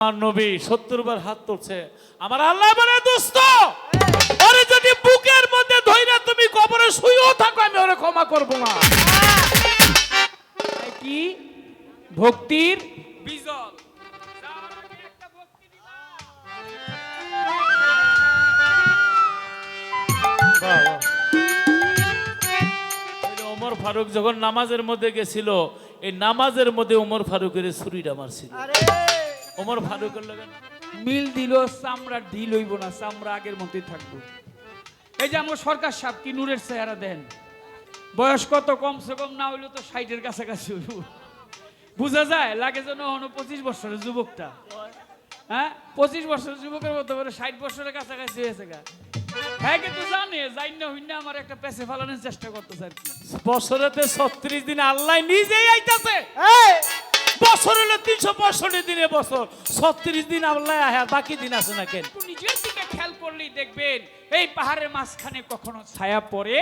আমার নবী 70 বার হাত তুলছে। আমার আল্লাহ বলে দোস্ত আরে যদি বুকের মধ্যে ধইরা তুমি কবরে শুয়েও থাকো আমি ওরে ক্ষমা করব না। কি ভক্তির বিজল যাওয়ার আগে একটা ভক্তি দিবা। ওমর ফারুক যখন নামাজের মধ্যে গেছিল এই নামাজের মধ্যে ওমর ফারুকের ছুরিটা মারছিল। ওমর ফারুকের লাগে মিল দিল চামড়া ঢিল হইব না, চামড়া আগের মতোই থাকবো। এই যে আমার সরকার সাহেব কি নূরের চেহারা দেন, বয়স কত কমসে কম না হইলো তো 60-এর কাছাকাছি হইব। বুঝা যায় লাগে যেন 25 বছরের যুবকটা, হ্যাঁ 25 বছরের যুবকের মতো করে 60 বছরের কাছাকাছি হয়েছে গা। হ্যাঁ কিন্তু জানে যাই না হইনা আমার একটা পেছে ফালানোর চেষ্টা করতেছে আর কি। বছরেতে 36 দিন আল্লাহ নিজেই আইতাছে। বছর হলো 365 দিনে বছর, 36 দিন আল্লাহ আহে, বাকি দিন আছে না কেন? একটু নিজের দিকে খেয়াল করলেই দেখবেন এই পাহাড়ের মাঝখানে কখনো ছায়া পড়ে।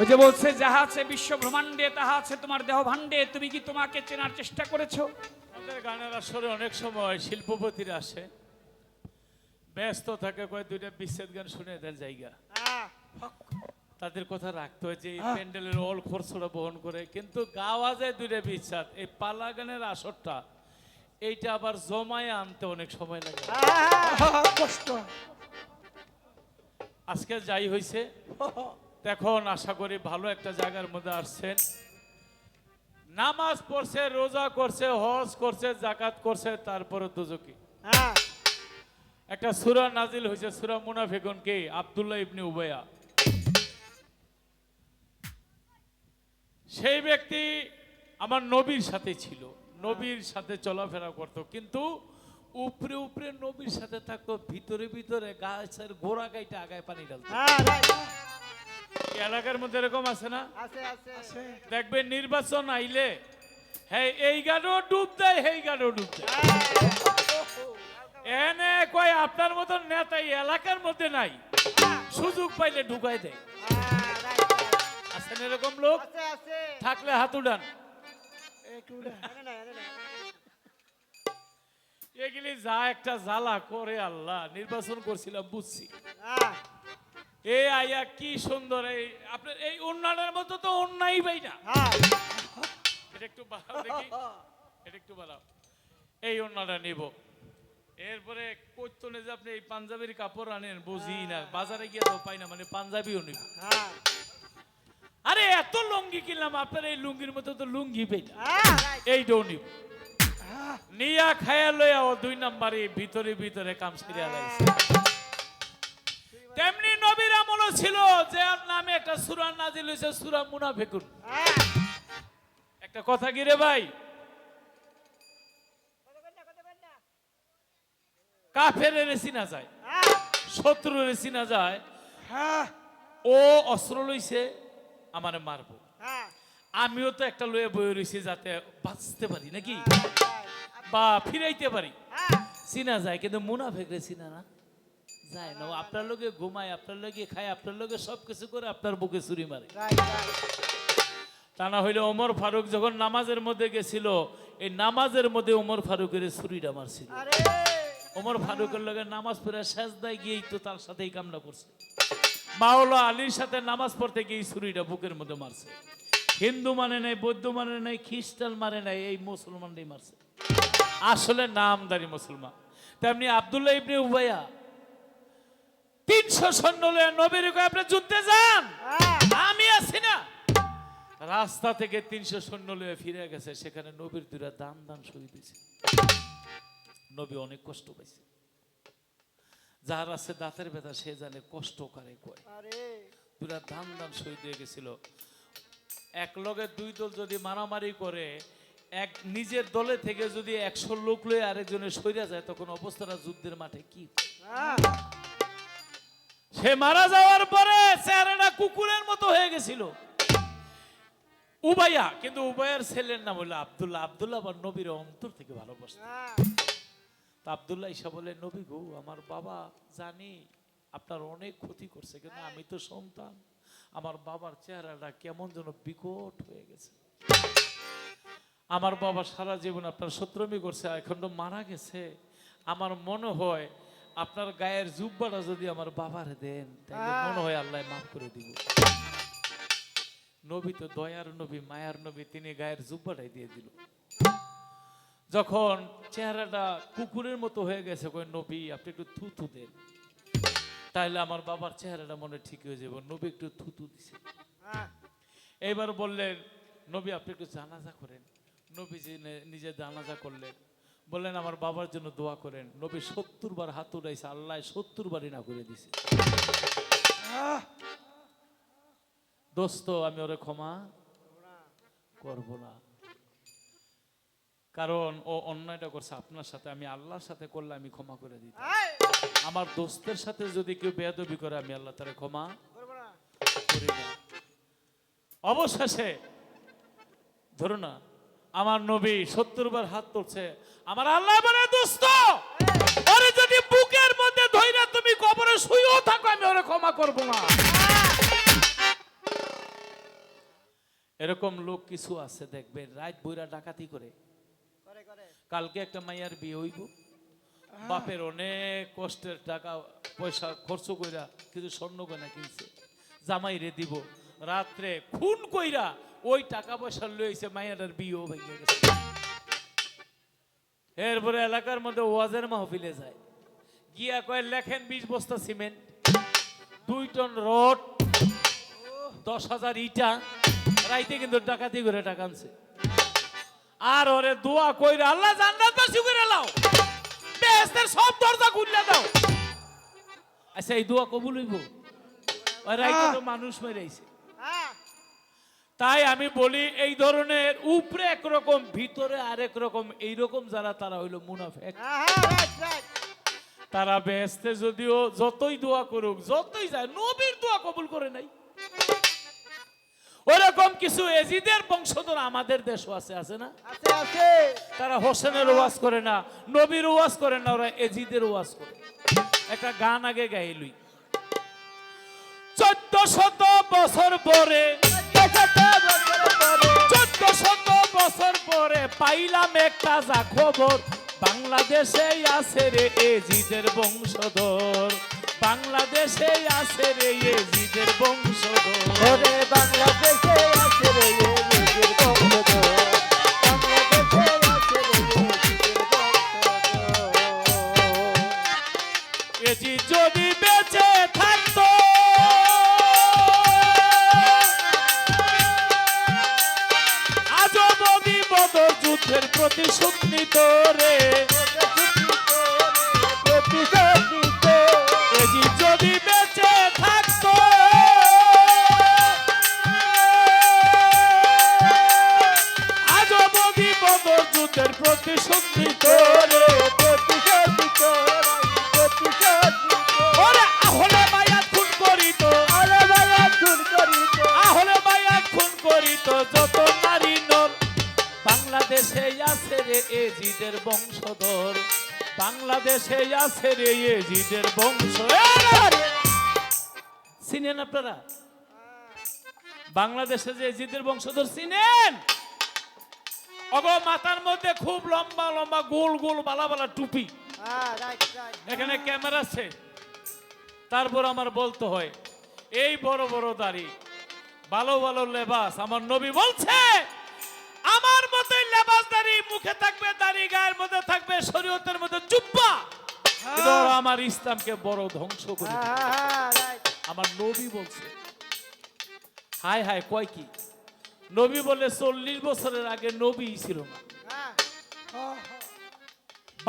ওই যে বলছে যাহা আছে বিশ্ব ব্রহ্মাণ্ডে তাহা আছে তোমার দেহ ভাণ্ডে, তুমি কি তোমাকে চেনার চেষ্টা করেছো? আমাদের গানের আসরে অনেক সময় শিল্পপতিরা আসে, ব্যস্ত থাকে, কয় দুইটা বিচ্ছেদ গান শুনে দেন জায়গা। তাদের কথা রাখতে হয় যে এই প্যান্ডেলের অল খরচটা বহন করে, কিন্তু গাওয়া যায় দুইটা বিচ্ছেদ। এই পালা গানের আসরটা এইটা আবার জমায় আনতে অনেক সময় লাগে, কষ্ট। আজকে যাই হয়েছে এখন আশা করি ভালো একটা জায়গার মধ্যে আসছেন, নামাজ পড়ছে, রোজা করছে, হজ করছে, যাকাত করছে, তারপরে দুজকি একটা সূরা নাজিল হয়েছে, সূরা মুনাফিকুন। কে? আব্দুল্লাহ ইবনে উবাইয়া। সেই ব্যক্তি আমার নবীর সাথে ছিল, নবীর সাথে চলাফেরা করত, কিন্তু উপরে উপরে নবীর সাথে থাকতো, ভিতরে ভিতরে গাছের গোড়া গাইতে আগায় পানি ঢালতো। এলাকার মধ্যে এরকম আছে না? দেখবেন নির্বাচন আইলে হ্যাঁ এই গাড়ো ডুব দেয়, এই গাড়ো ডুব দেয়। এনে কয় আপনার মতন নেতা এই এলাকার মধ্যে নাই, সুযোগ পাইলে ঢুকাই দেয়। আছেন এরকম লোক? থাকলে হাত উঠান। এগুলি যা একটা জ্বালা করে আল্লাহ। নির্বাচন করছিলাম বুঝছি, এই আইয়া কি সুন্দর, এই আপনার এই উন্নয়নের মতো তো অন্যায় ভাই না। এটা একটু বাড়াও দেখি, এটা একটু বাড়াও। এই অন্যটা নিব, এরপরে কৈতনে যে আপনি এই পাঞ্জাবির কাপড় আনেন বুঝি না, বাজারে গিয়ে তো পাই না, মানে পাঞ্জাবিও নিব। আরে এত লুঙ্গি কিনলাম, আপনার এই লুঙ্গির মতো তো লুঙ্গি পেই না, এইটাও নিব। নিয়া খায়া লইয়া ও 2 নাম্বারে ভিতরে ভিতরে কাম সেরে আলাইছে। তেমনি নবীর আমলও ছিল, যে নামে একটা সূরা নাজিল হয়েছে, সূরা মুনাফিকুন। একটা কথা কি রে ভাই, কাফেরের চিনা যায়, শত্রুর চিনা যায়। ও অস্ত্র লইছে আমারে মারবো, আমিও তো একটা লয়ে বয়ে রইছি যাতে বাঁচতে পারি নাকি বা ফিরাইতে পারি, চিনা যায়। কিন্তু মুনাফিকরে চিনা না যায় না। আপনার লোকে ঘুমায়, আপনার লোকে খায়, আপনার লোকে সবকিছু করে, আপনার বুকে ছুরি মারে। তা না হইলে ওমর ফারুক যখন নামাজের মধ্যে গেছিল এই নামাজের মধ্যে ওমর ফারুকের ছুরিটা মারছিল। ওমর ফারুকের লগে নামাজ পড়ে সেজদায় গিয়েই তো তার সাথেই কামনা করছে। মাওলা আলীর সাথে নামাজ পড়তে গিয়ে ছুরিটা বুকের মধ্যে মারছে। হিন্দু মানে নাই, বৌদ্ধ মানে নাই, খ্রিস্টান মানে নাই, এই মুসলমানরাই মারছে, আসলে নামদারি মুসলমান। তেমনি আব্দুল্লাহ ইবনে উবাইয়া 300 সৈন্য লয়ে নবীর কয় আপনি যুদ্ধে যান, আমি আছি না। রাস্তা থেকে 300 সৈন্য লয়ে ফিরে গেছে, সেখানে নবীর 2টা দান শহীদ হয়েছে। নবী অনেক কষ্ট পাইছে, যার আছে দাঁতের ব্যথা সে জানে কষ্ট কারে কয়। 2টা দান শহীদ হয়ে গেছিল। এক লগে 2 দল যদি মারামারি করে, এক নিজের দলে থেকে যদি 100 লোক লয়ে আরেকজনের সইরা যায়, তখন অবস্থাটা যুদ্ধের মাঠে কি। সে মারা যাওয়ার পরে চেহারাটা কুকুরের মতো হয়ে গেছিল উবাইয়া, কিন্তু উবাইয়ার ছেলের নাম হলো আব্দুল্লাহ। আব্দুল্লাহ আবার নবীর অন্তর থেকে ভালোবাসত। তা আব্দুল্লাহ ঈসা বলে, নবী গো, আমার বাবা জানি আপনার অনেক ক্ষতি করছে, কিন্তু আমি তো সন্তান, আমার বাবার চেহারাটা কেমন যেন বিকট হয়ে গেছে। আমার বাবা সারা জীবন আপনার শত্রুমি করছে, এখন তো মারা গেছে। আমার মনে হয় আপনার গায়ের জুব্বাটা যদি আমার বাবারে দেন তাহলে মনে হয় আল্লাহ মাফ করে দিব। নবী তো দয়ার নবী, মায়ার নবী, তিনি গায়ের জুব্বাটাই দিয়ে দিল। যখন চেহারাটা কুকুরের মতো হয়ে গেছে, কই নবী আপনি একটু থুথু দেন, তাহলে আমার বাবার চেহারাটা মনে ঠিক হয়ে যাবে। নবী একটু থুথু দিছে। এইবার বললেন নবী আপনি একটু জানাজা করেন। নবী নিজে জানাজা করলেন, বললেন আমার বাবার জন্য দোয়া করেন। নবী 70 বার হাত উঠাইছে, আল্লাহ 70 বারই না করে দিছে। দোস্ত আমি ওরে ক্ষমা করব না, কারণ ও অন্যায়টা করছে আপনার সাথে, আমি আল্লাহর সাথে করলে আমি ক্ষমা করে দিতাম। আমার দোস্তের সাথে যদি কেউ বেয়াদবি করে আমি আল্লাহ তারে ক্ষমা করি না। অবশেষে ধরো না আমার নবী 70 বার হাত তুলছে, আমার আল্লাহ বলে দোস্ত ওরে যদি বুকের মধ্যে ধইরা তুমি কবরে শুয়েও থাকো আমি ওরে ক্ষমা করব না। এরকম লোক কিছু আছে দেখবেন, রাত বইরা ডাকাতি করে। কালকে একটা মাইয়ার বিয়ে হইব, বাপের অনেক কষ্টের টাকা পয়সা খরচ কইরা কিছু স্বর্ণ গয়না কিনছে, জামাই রে দিব, রাত্রে খুন কইরা ওই টাকা পয়সা লইছে, মাইয়াটার বিয়েও ভেঙে গেছে। এরপরে এলাকার মধ্যে ওয়াজের মাহফিলে যায়, গিয়া কয় লেখেন 20 বস্তা সিমেন্ট, 2 টন রড, 10,000 ইটা। রাইতে কিন্তু ডাকাতি করে টাকা আনছে। আর ওরে দোয়া কইরা আল্লাহ জান্নাত বাসি করে লাও, বেহেশতের সব দরজা খুলে দাও। আচ্ছা এই দোয়া কবুল হইব? ওই রাইতে তো মানুষ মেরেছে। তাই আমি বলি এই ধরনের উপরে একরকম ভিতরে আরেক রকম, এইরকম যারা তারা হইল মুনাফিক। তারা বেহেশতে যদিও যতই দোয়া করুক, যতই যায়, নবীর দোয়া কবুল করে নাই। ওরকম কিছু এজিদের বংশধর আমাদের দেশও আছে, আছে না? তারা হোসেনের ওয়াজ করে না, নবীর ওয়াজ করে না, ওরা এজিদের ওয়াজ করে। একটা গান আগে গাইলুই, 1400 বছর পরে, 1400 বছর পরে পাইলাম একটা যা খবর, বাংলাদেশে আছে রে এজিদের বংশধর, বাংলাদেশে আছে রে এজিদের বংশধর, বাংলাদেশে আছে রে এজিদের বংশধর, বাংলাদেশে আছে রে এজিদের বংশধর। এজি যদি বেঁচে থাকতো আজও নদী বদর যুদ্ধের প্রতিশোধ নিত রে, এজি যদি বেঁচে থাকতো আজও নদী বদর যুদ্ধের প্রতিশোধ নিত রে, ওরে আহলে বায়াত খুন করিত, আহলে বায়াত খুন করিত যত নারী নর, বাংলাদেশে আছে রে এজিদের বংশধর, বাংলাদেশে আছে রে এজিদের বংশধর। চিনেন আপনারা বাংলাদেশে যে এজিদের বংশধর চিনেন? অগো মাথার মধ্যে খুব লম্বা লম্বা গোল গোল বালা বালা টুপি, এখানে ক্যামেরা আছে। তারপর আমার বলতে হয় এই বড় বড় দাড়ি, ভালো ভালো লেবাস। আমার নবী বলছে আমার মতোই লেবাস দাড়ি, মুখে থাকবে দাড়ি, গায়ের মধ্যে থাকবে শরীয়তের মধ্যে জুব্বা। এটা ওরা আমার ইসলামকে বড় ধ্বংস করে দিবে। আমার নবী বলছে। হায় হায় কয় কি? নবী বলে 40 বছরের আগে নবী ছিল না।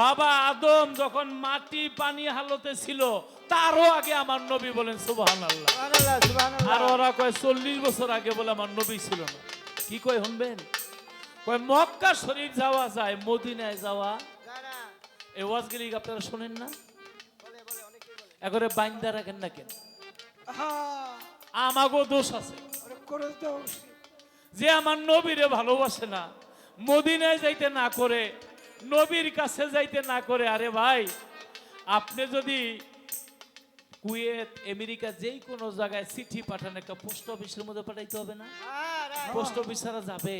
বাবা আদম যখন মাটি পানি হালতে ছিল তারও আগে আমার নবী বলেন সুবহানাল্লাহ। আর ওরা কয় 40 বছর আগে বলে আমার নবী ছিল না। কি কয় শুনবেন? কয় মক্কা শরীফ যাওয়া যায়, মদিনায় যাওয়া এই ওয়াজগুলি আপনারা শোনেন না? একবারে বাইন্দা রাখেন না কেন? আমাগো দোষ আছে যে আমার নবীরে ভালোবাসে না, মদিনায় যাইতে না করে, নবীর কাছে যাইতে না করে। আরে ভাই আপনি যদি কুয়েত আমেরিকা যেই কোনো জায়গায় চিঠি পাঠান, একটা পোস্ট অফিসের মধ্যে পাঠাইতে হবে না? পোস্ট অফিস ছাড়া যাবে?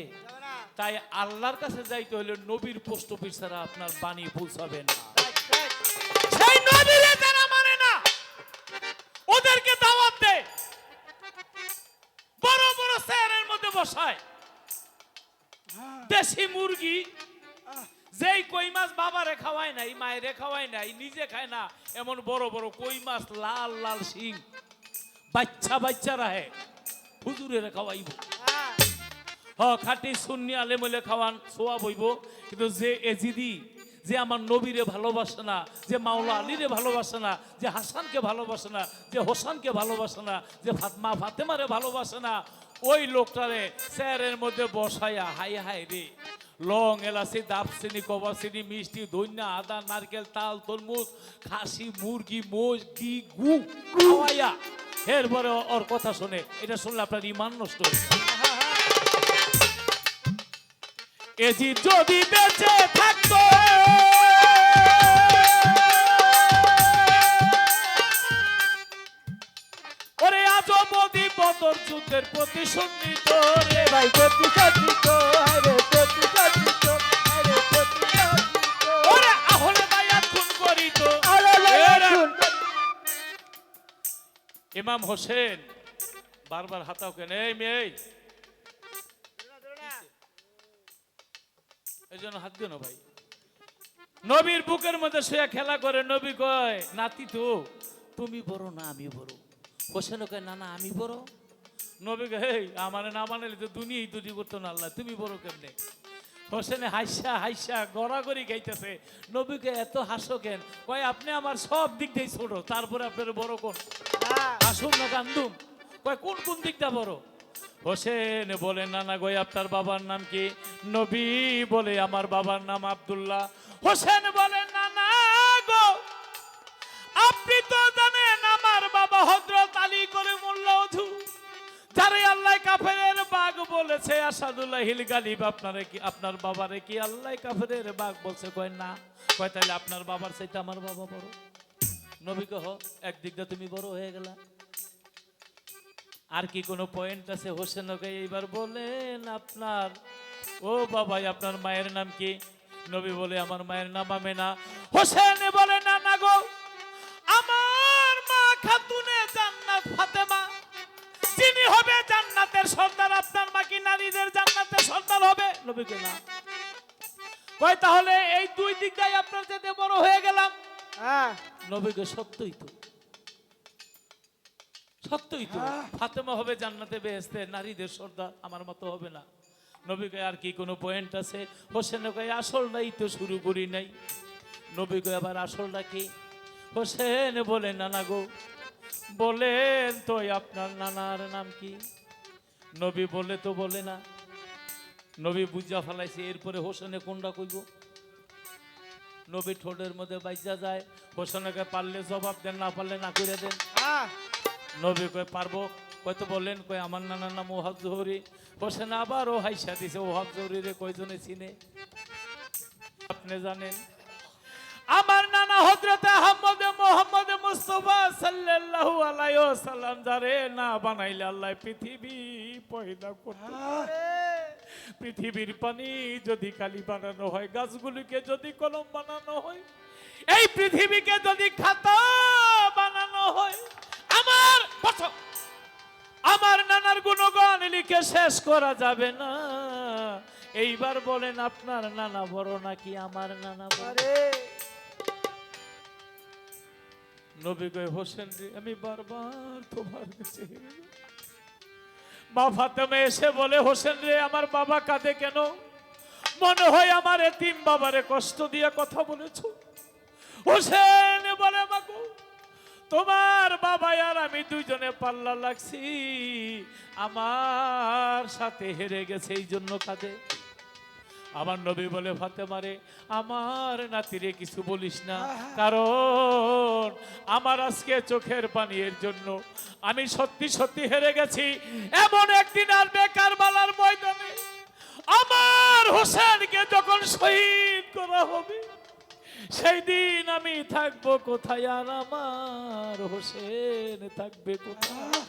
তাই আল্লাহর কাছে যাইতে হলে নবীর পোস্ট অফিস ছাড়া আপনার বাণী পৌঁছাবে না। সেই নবীরে যারা মানে না ওদেরকে দাওয়াত দে, বড় বড় চেয়ারের মধ্যে বসায়। দেশি মুরগি যেই কই মাছ বাবারে খাওয়ায় নাই, মায়েরে খাওয়ায় নাই, নিজে খায় না, এমন বড় বড় কই মাছ লাল লাল শিং বাচ্চা বাচ্চা রাহে হুজুরের খাওয়াইব। খাটি সুন্নি আলে মলে খাওয়ান সোয়া বইব। কিন্তু যে এজিদি যে আমার নবীরে ভালোবাসে না, যে মাওলা আলীরে ভালোবাসে না, যে হাসানকে ভালোবাসে না, যে হোসানকে ভালোবাসে না, যে মা ফাতেমারে ভালোবাসে না, ওই লোকটারে চেয়ারের মধ্যে বসাইয়া হাই হাই রে লং এলাচি দাপচিনি কবাচিনি মিষ্টি ধন্যা আদা নারকেল তাল তরমুজ খাসি মুরগি মোষ ঘি গু খাওয়াইয়া এরপরে ওর কথা শুনে, এটা শুনলে আপনার ইমান নষ্ট হয়েছে। এজি যদি বেঁচে থাকতো ওরে আজমদি বদর যুদ্ধের প্রতিশোধ নিত রে ভাই প্রতিশোধ নিত, আরে প্রতিশোধ নিত, আরে প্রতিশোধ নিত। ওরে আহলে বায়াত খুন করিত। ইমাম হোসেন বারবার হাতাও কেন এই মেয়ে, এই জন্য হাত দিও না ভাই। নবীর বুকের মধ্যে শুয়ে খেলা করে। নবী কয় নাতি তো তুমি বড় না আমি বড়। হোসেন কয় না না আমি বড়। নবী কয় এই আমার না মানলে তো দুনিয়াই দুটি করতো না আল্লাহ, তুমি বড় কেমনে? হোসেনে হাইসা হাইসা গড়াগড়ি গাইতেছে। নবীকে এত হাসো কেন? কয় আপনি আমার সব দিক দিয়ে ছোট, তারপরে আপনার বড় কোন? হাসুন না কান্দুন? কয় কোন কোন দিকটা বড়? হোসেন বলে নানা গো আপনার বাবার নাম কি? নবী বলে আমার বাবার নাম আব্দুল্লাহ। হোসেন বলে নানা গো আপনি তো জানেন আমার বাবা হযরত আলী করে মোল্লাউধু, যারে আল্লাহ কাফেরের বাঘ বলেছে। আসাদুল্লাহিল গালিব আপনারে কি আপনার বাবারে কি আল্লাহ কাফেরের বাঘ বলছে? কয় না। কয় তাহলে আপনার বাবার চাইতে আমার বাবা বড়। নবী কহ একদিক দিয়ে তুমি বড় হয়ে গেলা। আর কি কোনো পয়েন্ট আছে? হোসেনকে এইবার বলেন আপনার ও বাবা আপনার মায়ের নাম কি? নবী বলে আমার মায়ের নাম আমেনা। হোসেন বলে না না গো আমার মা খাতুনে জান্নাত ফাতেমা, যিনি হবে জান্নাতের সর্দার। আপনার মা কি নারীদের জান্নাতের সর্দার হবে? নবীকে না। কয় তাহলে এই দুই দিকটাই আপনার যেতে বড় হয়ে গেলাম। নবীকে সত্যই তো, সত্যই তো ফাতেমা হবে জান্নাতে বেহেশতে নারীদের সর্দার, আমার মতো হবে না। নবীকে আর কি কোনো পয়েন্ট আছে? হোসেন কয় আসলটাই তো শুরু করি নাই। নবীকে আবার আসলটা কি? হোসেন বলে নানা গো বলেন তো আপনার নানার নাম কি? নবী বলে তো বলে না। নবী বুঝা ফেলাইছে। এরপরে হোসেনে কোনটা কইব? নবী ঠোঁটের মধ্যে বাইজা যায়। হোসেনকে পারলে জবাব দেন, না পারলে না করে দেন। নবী কয় পারবো। কয় তো বলেন। কয় আমার নানার নাম ওহাব জহুরি। হোসেন আবার ও হাইসা দিছে। ওহাব জহুরি রে কয়জনে চিনে আপনি জানেন? আমার নানা হযরত আহমদ মুহাম্মদ মুস্তাফা সাল্লাল্লাহু আলাইহি ওয়াসাল্লাম যারে না বানাইলে আল্লাহ পৃথিবী পয়দা করতে। পৃথিবীর পানি যদি কালি বানানো হয়, গাছগুলিকে যদি কলম বানানো হয়, এই পৃথিবীকে যদি খাতা বানানো হয়, আমার নানার গুণগান লিখে শেষ করা যাবে না। এইবার বলেন আপনার নানা বড় নাকি আমার নানা বড়? নবী কয় হোসেন রে আমি বারবার তোমার কাছে হেরে যাই। মা ফাতেমা এসে বলে হোসেন রে আমার বাবা কাঁদে কেন? মনে হয় আমার এতিম বাবারে কষ্ট দিয়ে কথা বলেছো। হোসেন বলে মাগো তোমার বাবা আর আমি দুইজনে পাল্লা লাগছি, আমার সাথে হেরে গেছে এই জন্য কাঁদে। আমার নবী বলে ফাতেমারে আমার নাতিরে কিছু বলিস না, কারণ আমার আজকে চোখের পানির জন্য আমি সত্যি সত্যি হেরে গেছি। এমন একদিন আসবে কারবালার ময়দানে আমার হোসেনকে যখন শহীদ করা হবে, সেই দিন আমি থাকবো কোথায় আর আমার হোসেন থাকবে কোথায়?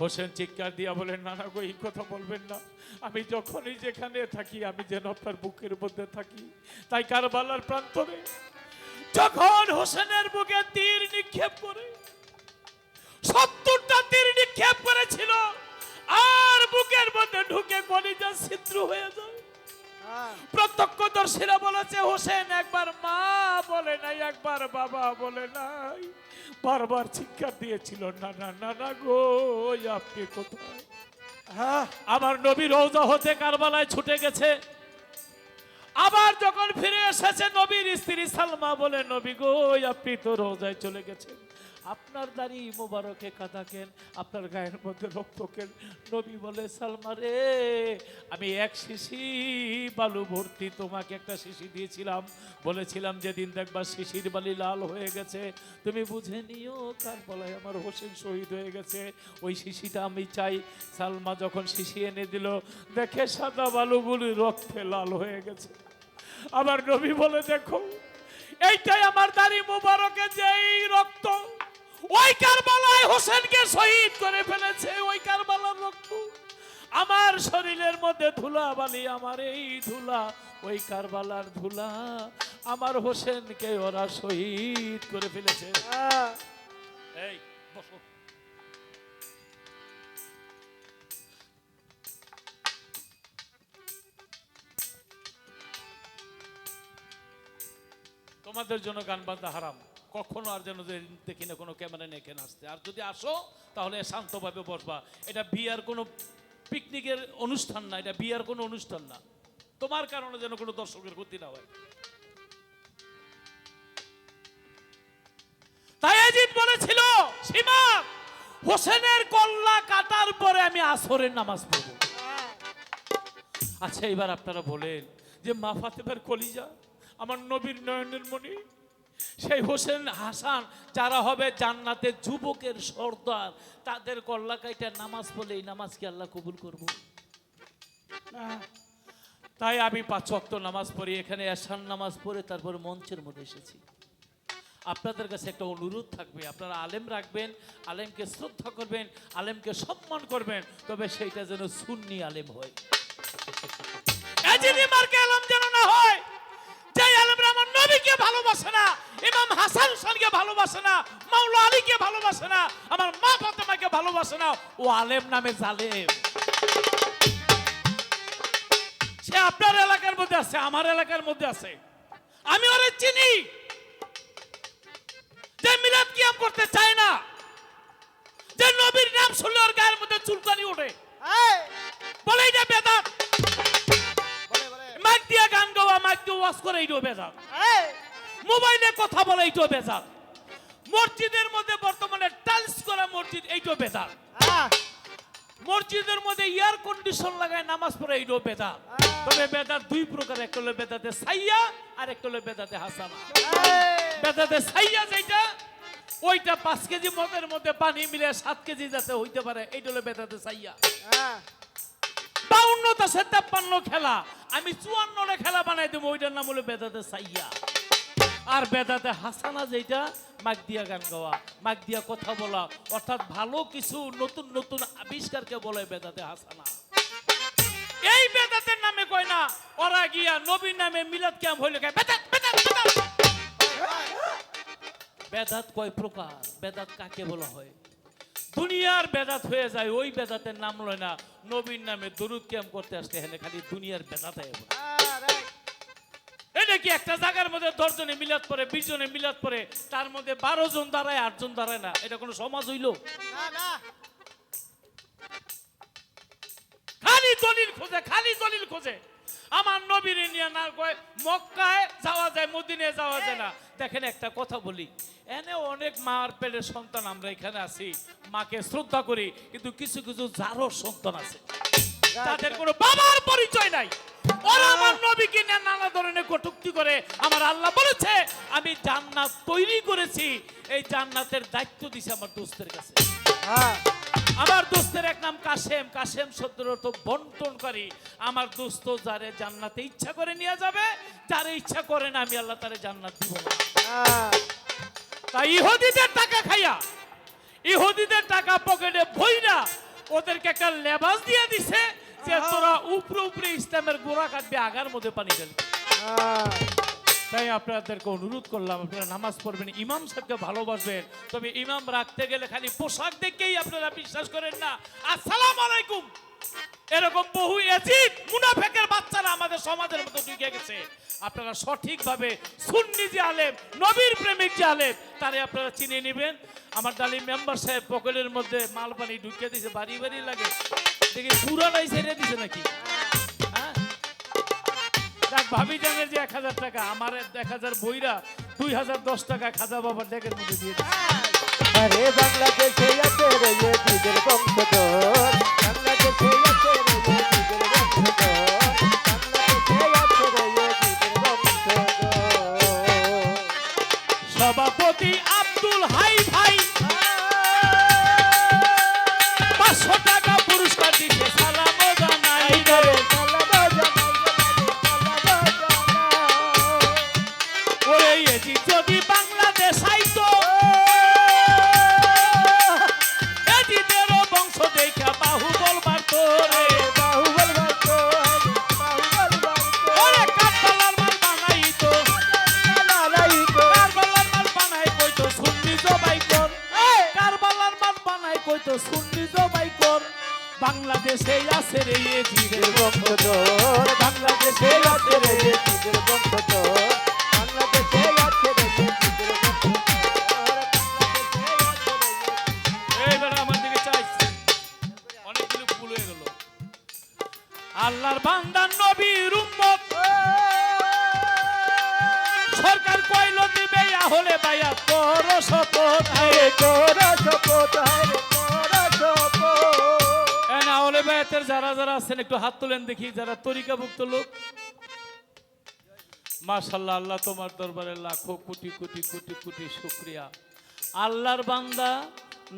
হোসেন চিৎকার দিয়া বলেন, নানা গো এই কথা বলবেন না, আমি যখনই যেখানে থাকি আমি যেন আপনার বুকের মধ্যে থাকি। তাই কারবালার প্রান্তরে যখন হোসেনের বুকে তীর নিক্ষেপ করে 70টা তীর নিক্ষেপ করেছিল, আর বুকের মধ্যে ঢুকে কলিজা ছিদ্র হয়ে যায়। প্রত্যক্ষদর্শীরা বলেছে হোসেন একবার মা বলে নাই, একবার বাবা বলে নাই, বারবার চিৎকার দিয়েছিল, নানা নানা গো আপনি কোথায়? আমার নবী রওজা হতে কারবালায় ছুটে গেছে। আবার যখন ফিরে এসেছে নবীর স্ত্রী সালমা বলে, নবী গো আপনি তো রওজায় চলে গেছেন, আপনার দাড়ি মোবারকে কাদা কেন, আপনার গায়ের মধ্যে রক্ত কেন? নবী বলে, সালমা রে আমি এক শিশি বালু ভর্তি তোমাকে একটা শিশি দিয়েছিলাম, বলেছিলাম যেদিন দেখবা শিশির বালি লাল হয়ে গেছে তুমি বুঝে নিও কারবালায় আমার হোসেন শহীদ হয়ে গেছে, ওই শিশিটা আমি চাই। সালমা যখন শিশি এনে দিল, দেখে সাদা বালুগুলি রক্তে লাল হয়ে গেছে। আমার নবী বলে, দেখো এইটাই আমার দাড়ি মোবারকে যেই রক্ত ওই কারবালায় হোসেনকে শহীদ করে ফেলেছে, ওই কারবালার রক্ত আমার শরীরের মধ্যে ধুলা বালি, আমার এই ধুলা ওই কারবালার ধুলা, আমার হোসেনকে ওরা শহীদ করে ফেলেছে। এই বসো। তোমাদের জন্য গান বাজনা হারাম, কখনো আর যেন দেখি না কোনো ক্যামেরা নিয়ে এখানে আসতে, আর যদি আসো তাহলে শান্তভাবে বসবা। এটা বিয়ার কোনো পিকনিকের অনুষ্ঠান না, এটা বিয়ার কোনো অনুষ্ঠান না, তোমার কারণে যেন কোনো দর্শকের ক্ষতি না হয়। তাই ইয়াজিদ বলেছিল, সীমা হোসেনের কল্লা কাটার পরে আমি আসরের নামাজ পড়ব। আচ্ছা এবার আপনারা বলেন যে মা ফাতেমার কলিজা, আমার নবীর নয়নের মণি, সেই হোসেন হাসান যারা হবে জান্নাতের যুবকের সর্দার, তাদের কল্লা কাইটা নামাজ পড়লে এই নামাজ কি আল্লাহ কবুল করব? তাই আমি 5 ওয়াক্ত নামাজ পড়ি, এখানে এশার নামাজ পড়ে তারপরে মঞ্চের মধ্যে এসেছি। আপনাদের কাছে একটা অনুরোধ থাকবে, আপনারা আলেম রাখবেন, আলেমকে শ্রদ্ধা করবেন, আলেমকে সম্মান করবেন, তবে সেইটা যেন সুন্নি আলেম হয়, এজিদি মার্কে আলেম যেন না হয়। যে আলেমরা আমার নবীকে ভালোবাসে না, ইমাম হাসান হোসেনকে ভালোবাসে না, মাওলা আলীকে ভালোবাসে না, আমার মা ফাতেমাকে ভালোবাসে না, ও আলেম নামে জালেম। সে আপনার এলাকার মধ্যে আছে, আমার এলাকার মধ্যে আছে, আমি ওরে চিনি। যে মিলাদ কিয়াম করতে চায় না, যে নবীর নাম শুনলে ওর গায়ের মধ্যে চুলকানি ওঠে, বলে এটা বেদাত। মাইক দিয়ে গান গাওয়া, মাইক দিয়ে ওয়াজ করে এইটাও বেদাত, মোবাইলে কথা বলে এইটাও বেদাত, মসজিদের মধ্যে বর্তমানে টাইলস করা মসজিদ এইটাও বেদাত, মসজিদের মধ্যে এয়ার কন্ডিশন লাগায় নামাজ পড়ে এইটাও বেদাত। তবে বেদাত 2 প্রকার, একটা হলো বেদাতে সাইয়া আর একটা হলো বেদাতে হাসানা। বেদাতে সাইয়া যেটা, ওইটা 5 কেজি মদের মধ্যে পানি মিলে 7 কেজি যাতে হইতে পারে, এইটা হলো বেদাতে সাইয়া। 52টা 53 খেলা আমি 54 খেলা বানাই দেবো, ওইটার নাম হলো বেদাতে সাইয়া। আর বেদাতে হাসানা যেটা, মাইক দিয়া গান গাওয়া, মাইক দিয়া কথা বলা, অর্থাৎ ভালো কিছু নতুন নতুন আবিষ্কারকে বলে বেদাতে হাসানা। এই বেদাতের নামে কয় না, ওরা গিয়া নবীর নামে মিলাদ কিয়াম হইলে কয় বেদাত বেদাত বেদাত। বেদাত কয় প্রকার, বেদাত কাকে বলা হয়? দুনিয়ার বেদাত হয়ে যায়, ওই বেদাতের নাম লয় না, নবীর নামে দরুদ কিয়াম করতে আসতে হেনে খালি দুনিয়ার বেদাত হয়। এটা কি একটা জায়গার মধ্যে 10 জনে মিলাদ পড়ে, 20 জনে মিলাদ পড়ে, তার মধ্যে 12 জন দাঁড়ায়, 8 জন দাঁড়ায় না, এটা কোনো সমাজ হইল? খালি দলিল খোঁজে, খালি দলিল খোঁজে। আমার নবীর নিয়ে না কয় মক্কায় যাওয়া যায়, মদিনায় যাওয়া যায় না। দেখেন একটা কথা বলি, এনে অনেক মার পেটের সন্তান আমরা এখানে আছি, মাকে শ্রদ্ধা করি, কিন্তু কিছু কিছু যারও সন্তান আছে তাদের কোনো বাবার পরিচয় নাই, ওরা আমার নবীকে নিয়ে নানা ধরনের কটূক্তি করে। আমার আল্লাহ বলেছে আমি জান্নাত তৈরি করেছি, এই জান্নাতের দায়িত্ব দিছি আমার দোস্তের কাছে। আমার দোস্তের এক নাম কাশেম, কাশেম শব্দের অর্থ বন্টনকারী। আমার দোস্ত যারে জান্নাতে ইচ্ছা করে নিয়ে যাবে, যারে ইচ্ছা করে না আমি আল্লাহ তারে জান্নাত দিব না। তাই ইহুদিদের টাকা খাইয়া, ইহুদিদের টাকা পকেটে ভইরা ওদেরকে একটা লেবাস দিয়ে দিছে যে তোরা উপরে উপরে ইসলামের গোড়া কাটবে, আগার মধ্যে পানি ঢালবে। তাই আপনাদেরকে অনুরোধ করলাম, আপনারা নামাজ পড়বেন, ইমাম সাহেবকে ভালোবাসবেন। তবে ইমাম রাখতে গেলে খালি পোশাক দেখেই আপনারা বিশ্বাস করেন না। আসসালামু আলাইকুম, এরকম বহু এজিদ মুনাফিকের বাচ্চারা আমাদের সমাজের মধ্যে ঢুকে গেছে। আপনারা সঠিকভাবে সুন্নি যে আলেম, নবীর প্রেমিক যে আলেম, তারে আপনারা চিনে নেবেন। আমার ডালি মেম্বার সাহেব পকেটের মধ্যে মাল পানি ঢুকিয়ে দিয়েছে, বাড়ি বাড়ি লাগে দেখি পুরাটাই ছেড়ে দিছে নাকি। হ্যাঁ, দেখ ভাবি জানের যে 1000 টাকা, আমার 1000 বইরা 2010 টাকা খাজা বাবার ডেকের মধ্যে দিয়ে দিছে। আরে বাংলাদেশে আছে রে এজিদের বংশধর, বাংলাদেশে আছে রে এজিদের বংশধর, বাংলাদেশে আছে রে এজিদের বংশধর। সভাপতি আব্দুল হাই ভাই 500 টাকা পুরস্কার দিতে সালাম জানাই রে। ওরে এজি যদি বাংলাদেশ আইতো, এজিদেরও বংশ দেখা বাহুবল মারতো রে। ওরে কারবালার মাল বানাইতো, কারবালার মাল বানাই কইতো সুন্নি জবাই কর, কারবালার মাল বানাই কইতো সুন্নি জবাই কর। বাংলাদেশে আছে রে এজিদের বংশধর, বাংলাদেশে আছে রে এজিদের বংশধর, বাংলাদেশে আছে রে এজিদের বংশধর, এইবার আমার দিকে চাইছে, অনেকগুলো ভুল হয়ে গেল। আল্লাহর বান্দা নবীর উম্মত, সরকার কইল দিবে হলে ভাইয়া তোর শপথ। আরে তোর শপথ, আরে তোর শপথ। না হলে ভাইয়াতের যারা যারা আছেন একটু হাত তোলেন দেখি, যারা তরিকাভুক্ত লোক। মাশাআল্লাহ, আল্লাহ তোমার দরবারে লাখো কোটি কোটি কোটি কোটি শুকরিয়া। আল্লাহর বান্দা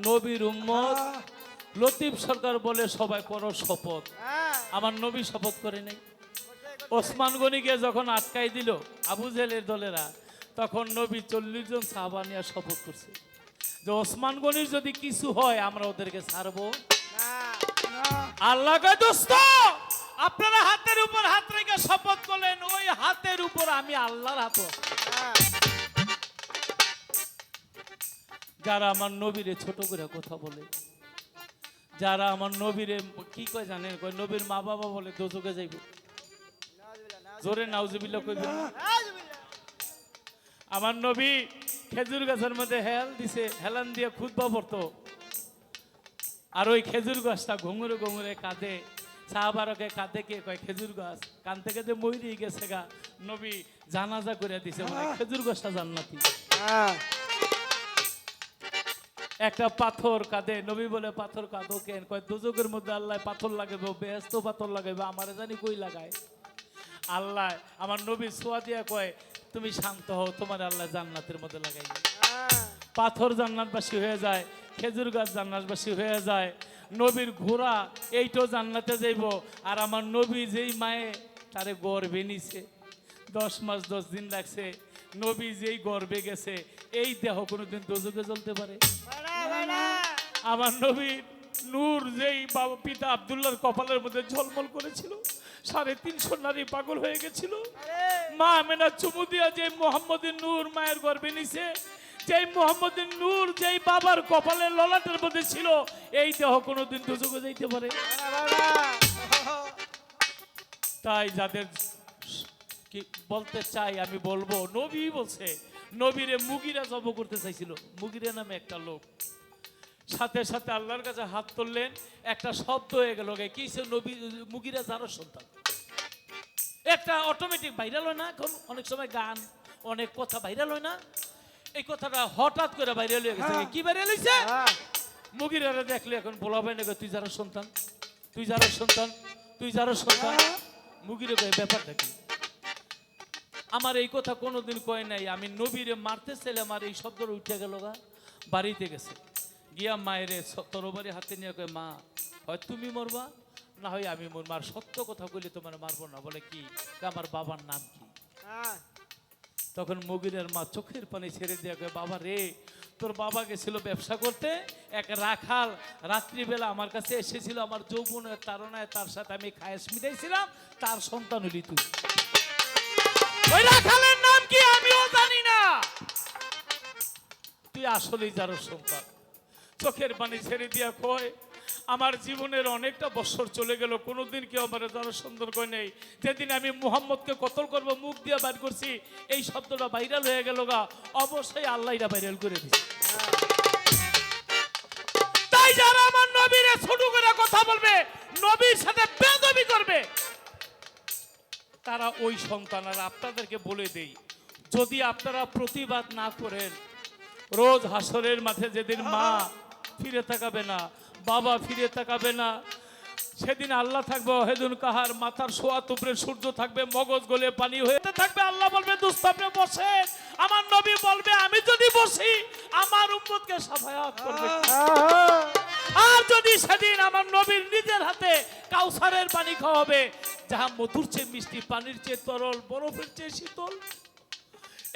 নবীর উম্মত লতিফ সরকার বলে সবাই করো শপথ। আমার নবী শপথ করে নাই। ওসমান গনিকে যখন আটকাই দিল আবু জেলের দলেরা, তখন নবী 40 জন সাহাবা নিয়ে শপথ করছে যে ওসমান গনির যদি কিছু হয় আমরা ওদেরকে ছাড়বো। আল্লাহ কয় দোস্ত, আপনারা হাতের উপর হাত রেখে শপথ করলেন, ওই হাতের উপর আমি আল্লাহর হাত। যারা আমার নবীরে ছোট করে কথা বলে, যারা আমার নবীরে কি কয় জানেন, কয় নবীর মা বাবা বলে দোজকে যাইব। জোরে নাউজুবিল্লাহ কইবেন না। আমার নবী খেজুর গাছের মধ্যে হেলান দিয়ে খুতবা পড়তো, আর ওই খেজুর গাছটা ঘুঙুরে ঘুঙুরে কাঁদে। সাহাবারকে কাঁদে কে কয় খেজুর গাছ, কান থেকে যে মইরি গেছে গা, নবী জানাজা করে দিছে, মানে খেজুর গাছটা জান্নাতি। একটা পাথর কাঁদে, নবী বলে পাথর কাঁদো কেন, কয় দুজকের মধ্যে আল্লাহ পাথর লাগাবে, বেহেশত পাথর লাগাবে, আমারে জানি কই লাগায়। আল্লাহ আমার নবী ছোঁয়া দিয়া কয় তুমি শান্ত হও, তোমার আল্লাহ জান্নাতের মধ্যে লাগাইবে। পাথর জান্নাতবাসী হয়ে যায়, খেজুর গাছ জান্নাতবাসী হয়ে যায়, নবীর ঘোড়া এইটাও জান্নাতে যাইব। আর আমার নবী যেই মায়ে তারে গর্বে নিছে, 10 মাস 10 দিন লাগছে, নবী যেই গর্বে গেছে, এই দেহ কোনোদিন দোজকে জ্বলতে পারে? আমার নবীর নূর যেই বাবা পিতা আব্দুল্লাহর কপালের মধ্যে ঝলমল করেছিল, 350 নারী পাগল হয়ে গেছিল। মা আমেনা চুমু দিয়া যে মোহাম্মদের নূর মায়ের গর্ভে নিছে, যেই মোহাম্মদের নূর যেই বাবার কপালের ললাটের মধ্যে ছিল, এই দেহ কোনোদিন দোজকে যাইতে পারে? তাই যাদের কি বলতে চাই আমি বলবো, নবী বলছে, নবীরে মুগিরা জব করতে চাইছিল, মুগিরা নামে একটা লোক। সাথে সাথে আল্লাহর কাছে হাত তুললেন, একটা শব্দ হয়ে গেল, কি সে নবী মুগিরা যারও সন্তান। একটা অটোমেটিক ভাইরাল হয় না এখন, অনেক সময় গান অনেক কথা ভাইরাল হয় না, এই কথাটা হঠাৎ করে ভাইরাল হয়ে গেছে। কি ভাইরাল হয়েছে? মুগিরারে দেখলে এখন বলাবেন না তুই যারও সন্তান, তুই যারও সন্তান, তুই যারও সন্তান। মুগিরে কয় ব্যাপারটা কি? আমার এই কথা কোনোদিন কয় নাই, আমি নবীরে মারতে চাইলে আমার এই শব্দটা উঠে গেল গা। বাড়িতে গেছে গিয়া মায়েরে তরবারি হাতে নিয়ে কয় মা, হয় তুমি মরবা না হয় আমি মরবো, আর সত্য কথা কইলে তোমার মারবো না। বলে কি? আমার বাবার নাম কি? তখন মুগিরের মা চোখের পানি ছেড়ে দিয়ে কয় বাবা রে, তোর বাবা গেছিল ব্যবসা করতে, এক রাখাল রাত্রিবেলা আমার কাছে এসেছিল, আমার যৌবনের তাড়নায় তার সাথে আমি খায়েশ মিটাইছিলাম, তার সন্তান হলি তুই। ওই রাখালের নাম কি আমিও জানি না, তুই আসলেই যার সন্তান। চোখের পানি ছেড়ে দিয়া কয়, আমার জীবনের অনেকটা বছর চলে গেল, কোনোদিন কেউ আমার যারা সুন্দর করে নেই। যেদিন আমি মুহাম্মদকে কতল করব মুখ দিয়ে বাইর করছি, এই শব্দটা ভাইরাল হয়ে গেল গা, অবশ্যই আল্লাহ এটা ভাইরাল করে দিছে। তাই যারা আমার নবীরে ছোট করে কথা বলবে, নবীর সাথে বেয়াদবি করবে, তারা ওই সন্তান। আর আপনাদেরকে বলে দেই, যদি আপনারা প্রতিবাদ না করেন, রোজ হাসরের মাঠে যেদিন মা ফিরে তাকাবে না, বাবা ফিরে তাকাবে না, সেদিন আল্লাহ থাকবে হেদুন কাহার, মাথার সোয়াত উপরে সূর্য থাকবে, মগজ গলে পানি হয়ে থাকবে। আল্লাহ বলবে দোস্ত আপনি বসে, আমার নবী বলবে আমি যদি বসি আমার উম্মতকে সাফায়াত করবে। আর যদি সেদিন আমার নবীর নিজের হাতে কাউসারের পানি খাওয়াবে, যাহা মধুর চেয়ে মিষ্টি, পানির চেয়ে তরল, বরফের চেয়ে শীতল,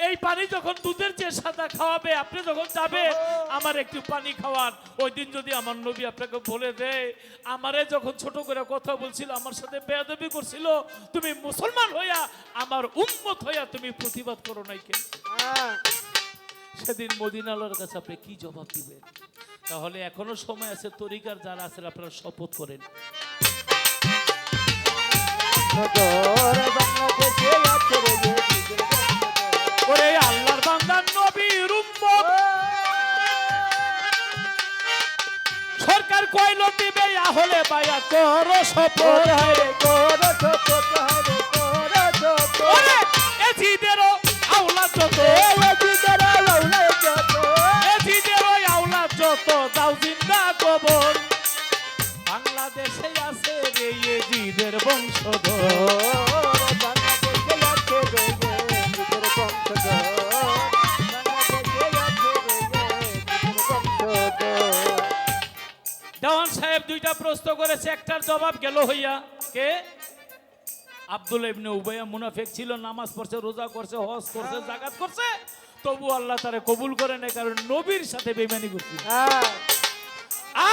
এই পানি যখন দুধের চেয়ে সাদা খাওয়াবে, আপনি যখন যাবেন আমার একটু পানি খাওয়ান, ওই দিন যদি আমার নবী আপনাকে বলে দেয়, আমারে যখন ছোট করে কথা বলছিল, আমার সাথে বেয়াদবি করছিল, তুমি মুসলমান হইয়া আমার উম্মত হইয়া তুমি প্রতিবাদ করো নাই কেন? সেদিন মদিনার কাছে আপনি কি জবাব দিবেন? তাহলে এখনো সময় আছে, তরিকার যারা আছেন আপনারা শপথ করেন। ওরে আল্লাহর বান্দার নবীর উম্মত, সরকার কইলো দিবে হলে বায়া করো শপথ, ওরে এজিদেরও আওলাদ যত, এজিদেরও আওলাদ যত, দাও জিন্দা কবর, বাংলাদেশে আছে রে এজিদের বংশধর। দেওয়ান সাহেব দুইটা প্রশ্ন করেছে, একটার জবাব গেল হইয়া। কে? আব্দুল্লাহ ইবনে উবাইয়া মুনাফিক ছিল, নামাজ পড়ছে, রোজা করছে, হজ করছে, যাকাত করছে, তবু আল্লাহ তারে কবুল করে না, কারণ নবীর সাথে বেঈমানি করছে।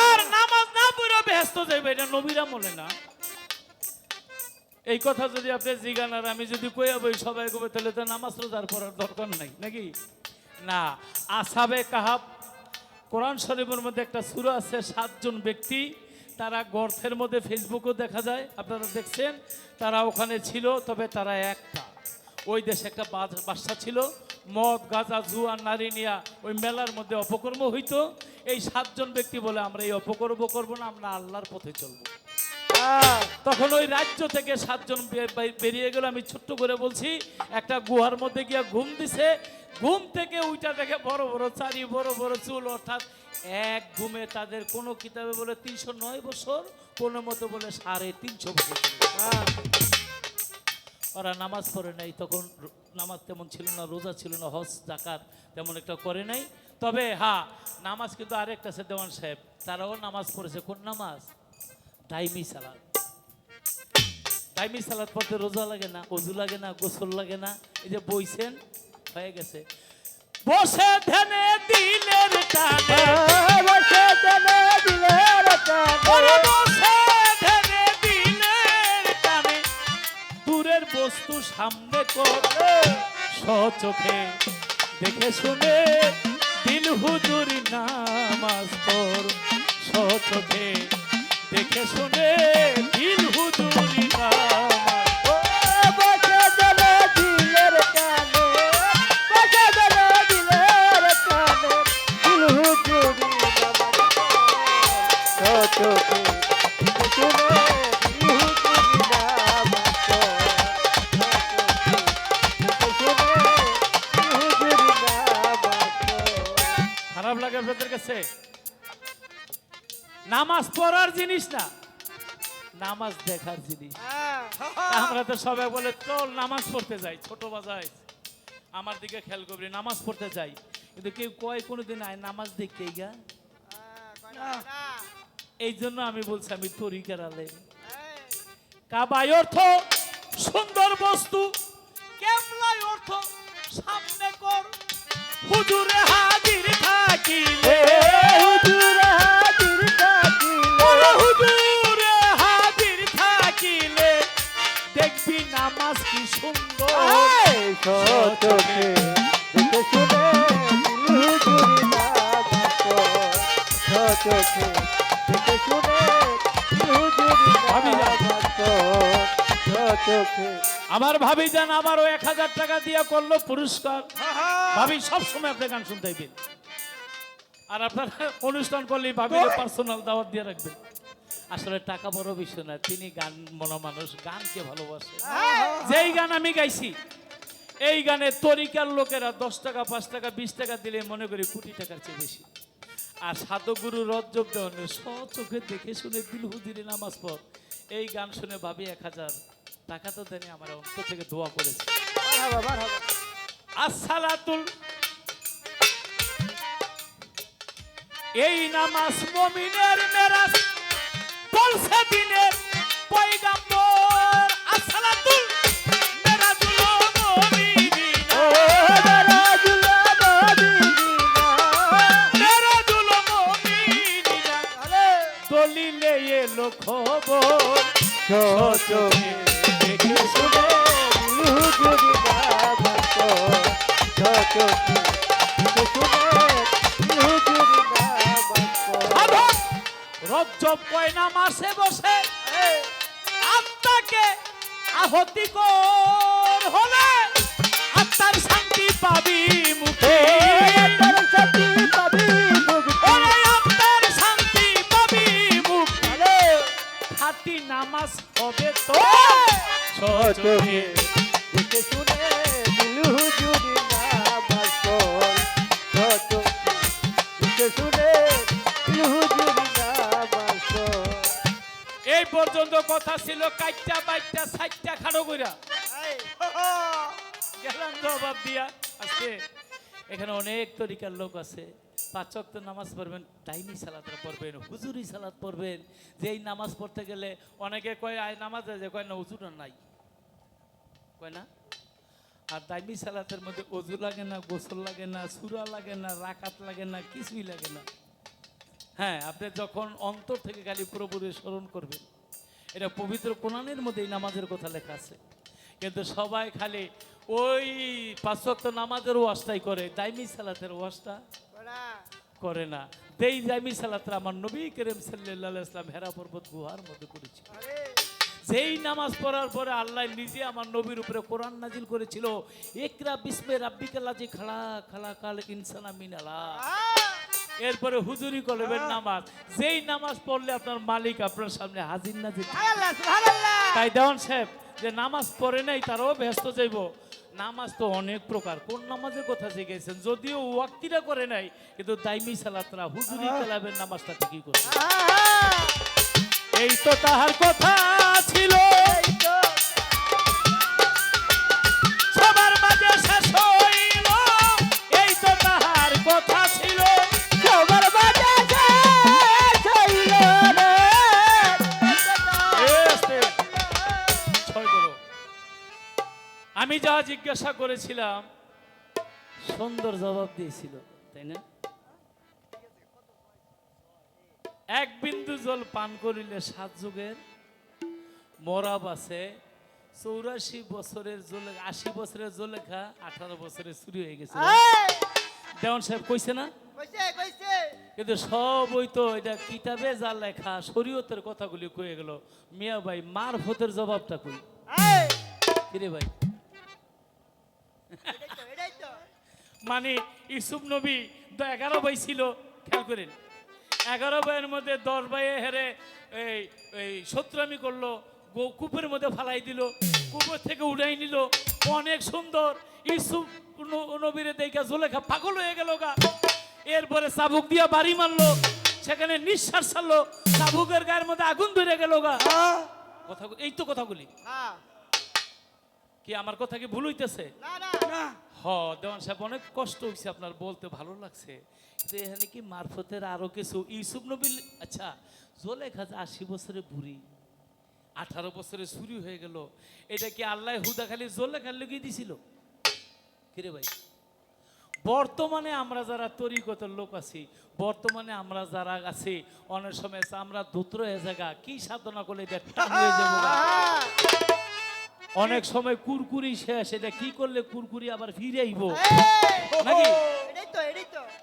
আর নামাজ না পড়ে বেহেশত যাইবে, এটা নবীরা বলে না। এই কথা যদি আপনি জিগান আর আমি যদি কইয়া বই সবাই কবে, তাহলে তো নামাজ রোজার পড়ার দরকার নাই নাকি? না, আসহাবে কাহাফ, কোরআন শরীফের মধ্যে একটা সূরা আছে, 7 জন ব্যক্তি, তারা গর্তের মধ্যে, ফেসবুকও দেখা যায়, আপনারা দেখছেন, তারা ওখানে ছিল, তবে তারা একটা, ওই দেশে একটা বাদশা ছিল, মদ গাঁজা জুয়া নারী নিয়া ওই মেলার মধ্যে অপকর্ম হইতো। এই 7 জন ব্যক্তি বলে আমরা এই অপকর্ম করব না, আমরা আল্লাহর পথে চলবো। তখন ওই রাজ্য থেকে 7 জন বেরিয়ে গেল। আমি ছোট্ট করে বলছি, একটা গুহার মধ্যে গিয়া ঘুম দিছে, ঘুম থেকে উইটা দেখে বড় বড় চারি, বড় বড় চুল, অর্থাৎ এক ঘুমে তাদের কোনো কিতাবে বলে 309 বছর, কোনো মতো বলে 350 বছর। ওরা নামাজ পড়ে নাই, তখন নামাজ তেমন ছিল না, রোজা ছিল না, হজ জাকাত তেমন একটা করে নাই। তবে হ্যাঁ, নামাজ কিন্তু আরেকটা আছে দেওয়ান সাহেব, তারাও নামাজ পড়েছে। কোন নামাজ? দাইমি সালাত। দাইমি সালাত পড়তে রোজা লাগে না, ওযু লাগে না, গোসল লাগে না, এই যে বইছেন হয়ে গেছে। বসে ধ্যানে দিলের টানে, বসে ধ্যানে দিলের টানে, বসে ধ্যানে দিলের টানে, দূরের বস্তু সামনে করে সচোখে দেখে শুনে দিল হুজুরি নামাজ পড়, সচোখে দেখে শুনে দিল হুজুরি নামাজ। খারাপ লাগে আপনাদের কাছে? নামাজ পড়ার জিনিস না, নামাজ দেখার জিনিস। আমরা তো সবাই বলে চল নামাজ পড়তে যাই, ছোট বাজায় আমার দিকে খেয়াল করবি, নামাজ পড়তে যাই, কিন্তু কেউ কয় কোনোদিন আয় নামাজ দেখতে গা। এই জন্য আমি বলছি আমি তরিকার আলেম। কাবায় অর্থ সুন্দর বস্তু, কেবলায় অর্থ সামনে কর, হুজুরে হাজির থাক চোখে দেখে শুনে হুজুরি ভাবি যা। চোখে আমার ভাবি যান আমারও 1000 টাকা দিয়া করলো পুরস্কার। ভাবি সব সময় আপনি গান শুনতে হইবেন, আর আপনার অনুষ্ঠান করলে ভাবির পার্সোনাল দাওয়াত দিয়ে রাখবেন। আসলে টাকা বড় বিষয় না, তিনি গান মনা মানুষ, গানকে ভালোবাসে। যেই গান আমি গাইছি এই গানে তরিকার লোকেরা 10 টাকা 5 টাকা 20 টাকা দিলে মনে করি কোটি টাকার চেয়ে বেশি। আর সাধকগুরু রজ্জব দেওয়ানের চোখে দেখে শুনে দিল হুজুরি নামাজ পড়, এই গান শুনে ভাবি 1000 টাকা তো দেনি, আমার অন্তর থেকে দোয়া করেছে। আসসালাতুল এই নামাজ মুমিনের মেরাজ বলছে দিনের পয়গাম্বর। আসসালাতুল মেরাজুল মুমিনিনা, মেরাজুল মুমিনিনা, দলিলে এলো খবর চোখে দেখে শুনে হুজুরি নামাজ চোখে দেখে শুনে হুজুরি নামাজ সাধক রজ্জব কয়না মাসে বসে আত্মাকে আহতি কর হলে আত্মার শান্তি পাবি মুখে, ওরে আত্মার শান্তি পাবি মুখে, খাঁটি নামাজ হবে তো চোখে দেখে শুনে হুজুরি নামাজ চোখে দেখে শুনে হুজুরি নামাজ। এই পর্যন্ত কথা ছিল কাইটা বাইটা সাইটটা খাড়ো কইরা গেলাম জবাব দিয়া। আজকে এখানে অনেক তরিকার লোক আছে, 5 ওয়াক্ত নামাজ পড়বেন, টাইমি সালাতটা পড়বেন, হুজুরি সালাত পড়বেন। যেই নামাজ পড়তে গেলে অনেকে কয় আয় নামাজে যে কয় না হুজুর নাই, কয় না। আর টাইমি সালাতের মধ্যে অজু লাগে না, গোসল লাগে না, সূরা লাগে না, রাকাত লাগে না, কিছুই লাগে না। হ্যাঁ, আপনি যখন অন্তর থেকে খালি পুরোপুরি স্মরণ করবেন, এটা পবিত্র কোরআনের মধ্যে এই নামাজের কথা লেখা আছে। কিন্তু সবাই খালি ওই 5 ওয়াক্ত নামাজের ওয়াজটাই করে, দাইমি সালাতের ওয়াজটা করে না। এই দাইমি সালাতটা আমার নবী করিম সাল্লাল্লাহু আলাইহি ওয়াসাল্লাম হেরা পর্বত গুহার মধ্যে করেছে। যেই নামাজ পড়ার পরে আল্লাহ নিজে আমার নবীর উপরে কোরআন নাজিল করেছিল, ইকরা বিসমি রাব্বিকাল্লাযী খালাকাল ইনসানা মিন আলাক। এরপরে হুজুরি করবেন নামাজ, যেই নামাজ পড়লে আপনার মালিক আপনার সামনে হাজির নাজির। তাই দেওয়ান সাহেব যে নামাজ পড়ে নাই তারাও ব্যস্ত যাইব। নামাজ তো অনেক প্রকার, কোন নামাজের কথা শিখেছেন, যদিও ওয়াক্তিরা করে নাই কিন্তু দাইমি সালাতরা হুজুরি কালামের নামাজটা ঠিকই করে। এই তো তাহার কথা ছিল সবার মাঝে শেষ হইল, এই তো তাহার কথা ছিল সবার মাঝে শেষ হইল রে। ছয় করো। আমি যা জিজ্ঞাসা করেছিলাম সুন্দর জবাব দিয়েছিল, তাই না? 1 বিন্দু জল পান করিলে 7 যুগের মরাব আছে। 84 বছরের জলে 80 বছরের জলেখা 18 বছরে চুরি হয়ে গেছে। দেওয়ান সাহেব কইছে না? কিন্তু সব ওই তো এটা কিতাবে যা লেখা শরীয়তের কথাগুলি কয়ে গেল। মিয়া ভাই মারফতের জবাবটা কই কিরে ভাই? মানে ইউসুফ নবী 11 ভাই ছিল, খেয়াল করেন। 11 ভাইয়ের মধ্যে 10 ভাইয়ে হেরে এই শত্রুমি করলো, কূপের মধ্যে ফালাই দিল, কূপের থেকে উড়াই নিল। অনেক সুন্দর ইউসুফ নবীরে দেখা জুলেখা পাগল হয়ে গেল গা। এরপরে চাবুক দিয়া বাড়ি মারলো, সেখানে নিঃশ্বাস ছাড়লো, চাবুকের গায়ের মধ্যে আগুন ধরে গেল গা। কথা এই তো কথাগুলি কি আমার কথা কি ভুল হইতেছে? হ দেওয়ান সাহেব অনেক কষ্ট হয়েছে, আপনার বলতে ভালো লাগছে যে এখানে কি মারফতের আরো কিছু ইউসুফ নবী। আচ্ছা জোলেখা 80 বছরে বুড়ি, 18 বছরে চুরি হয়ে গেল, এটা কি আল্লাহ হুদা খালি জোলেখার লেগে দিছিল কিরে ভাই? বর্তমানে আমরা যারা তরিকতের লোক আছি, বর্তমানে আমরা যারা আছি, অনেক সময় আমরা ধুত্র হয়ে জায়গা কি সাধনা করলে এটা টান হয়ে যাবো। অনেক সময় কুরকুরি শেষ, এটা কি করলে কুরকুরি আবার ফিরে আইব নাকি?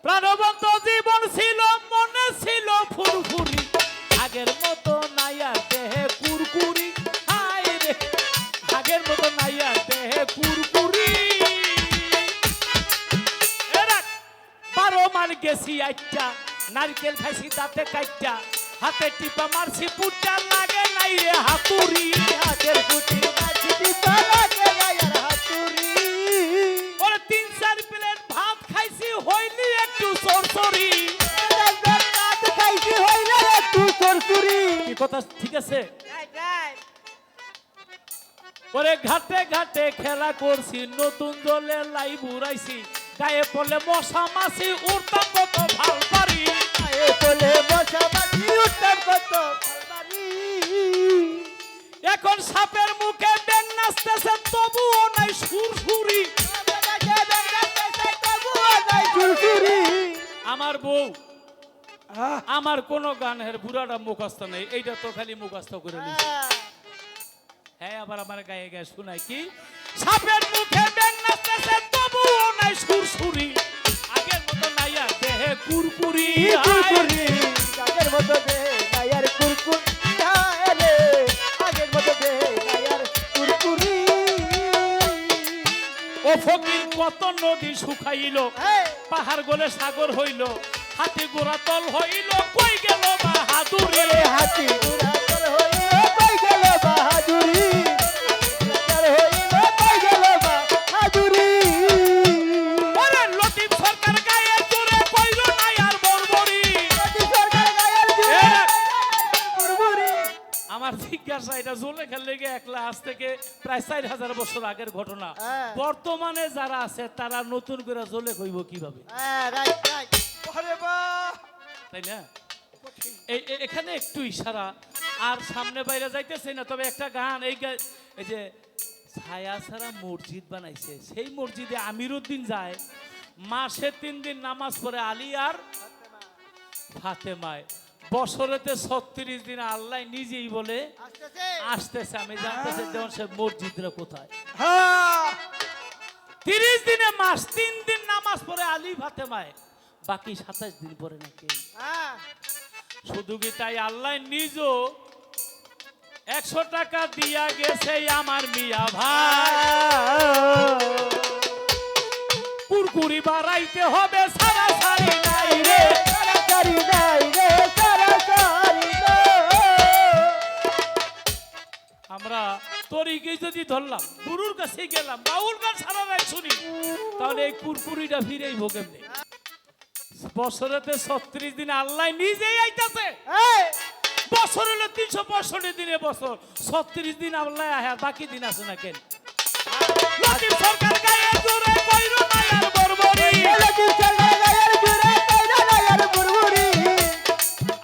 প্রাণবন্ত জীবন ছিল মনে ছিল ফুরফুরি আগের মতো নাই আর দেহে কুরকুরি হায় রে আগের মতো নাই আর দেহে কুরকুরি 12 মান গেছি আইটা নারকেল খাইছি দাঁতে কাইটা হাতে টিপা মারছি পুটটা লাগে নাই রে হাতুরি হাতের কুটি মাছি দিবা লাগে গায়ের হাতুড়ি ওরে 3-4 প্লেট ভাত খাইছি হইলি একটু সরসরি রাত খাইছি হইলে একটু সরসুরি কি কথা ঠিক আছে রাইট রাইট ওরে ঘাটে ঘাটে খেলা করছি নতুন দলে লাই বুড়াইছি গায়ে পড়লে মশা মাছি উড়তাম কত ভাল পারি আয়ে তোলে বসা মাছি উঠতাম কত ফালবারি এখন সাপের মুখে ব্যাং নাচতেছে তবুও নাই সুরসুরি আমার বউ আমার কোন গানের বুড়াটা মুখস্থ নেই এইটা তো খালি মুখস্থ করে নিছে হ্যাঁ আবার আমার গায়ে গায়ে শোনায় কি সাপের মুখে ব্যাং নাচতেছে তবুও নাই সুরসুরি আগের মতো নাই আর দেহে কুরকুরি আগের মতো দে নায়ার কুরকুরি রে আগের মতো দে নায়ার কুরকুরি ও ফকির কত নদী শুকাইল পাহাড় গলে সাগর হইল হাতি গোড়া তল হইল কই গেল বাহাদুরি হাতি উড়া তোর হইল কই গেল বাহাদুরি তোর হইল কই গেল বাহাদুরি ওরে লতিফ সরকার গায়ে জোরে কইল নাই আর বরবরি সরকার গায়ের জুড়ে কুরকুরি আমার জিজ্ঞাসা এটা জোলে খেললে গিয়ে একলা আজ থেকে প্রায় 4000 বছর আগের ঘটনা হ্যাঁ। বর্তমানে যারা আছে তারা নতুন করে জোলে কইব কিভাবে রাইট রাইট আরে বাহ তাই না এখানে একটু ইশারা আর সামনে বাইরে যাইতেছে না তবে একটা গান এই যে ছায়া ছাড়া মসজিদ বানাইছে সেই মসজিদে আমিরউদ্দিন যায় মাসে 3 দিন নামাজ পড়ে আলী আর ফাতেমায় বছরেতে 36 দিন আল্লাহ নিজেই বলে আসতেছে আসতেছে আমি জানতেছি যেমন সে মসজিদরা কোথায় হ্যাঁ 30 দিনে মাস 3 দিন নামাজ পড়ে আলী ফাতেমায় বাকি 27 দিন পরে নাকি হ্যাঁ শুধু কি তাই আল্লাহ নিজ 100 টাকা দিয়া গেছে আমার মিয়া ভাই কুরকুরি বাড়াইতে হবে সারা সারি নাই রে তাড়াতাড়ি নাই রে তাড়াতাড়ি আমরা তরিকে যদি ধরলাম গুরুর কাছে গেলাম বাউল গান সারা রাত শুনি তাহলে এই কুরকুরিটা ফিরেই ভোগেন নেই বছরেতে 36 দিন আল্লাহ নিজেই আইতাছে এই বছর হলো 365 দিনে বছর 36 দিন আল্লাহ আয়া বাকি দিন আছে না কেন লতিফ সরকার গায়ে জোরে কইরো নাই আর বরবরি এলাকি সরকার গায়ের জুড়ে কইরা নায়ার কুরকুরি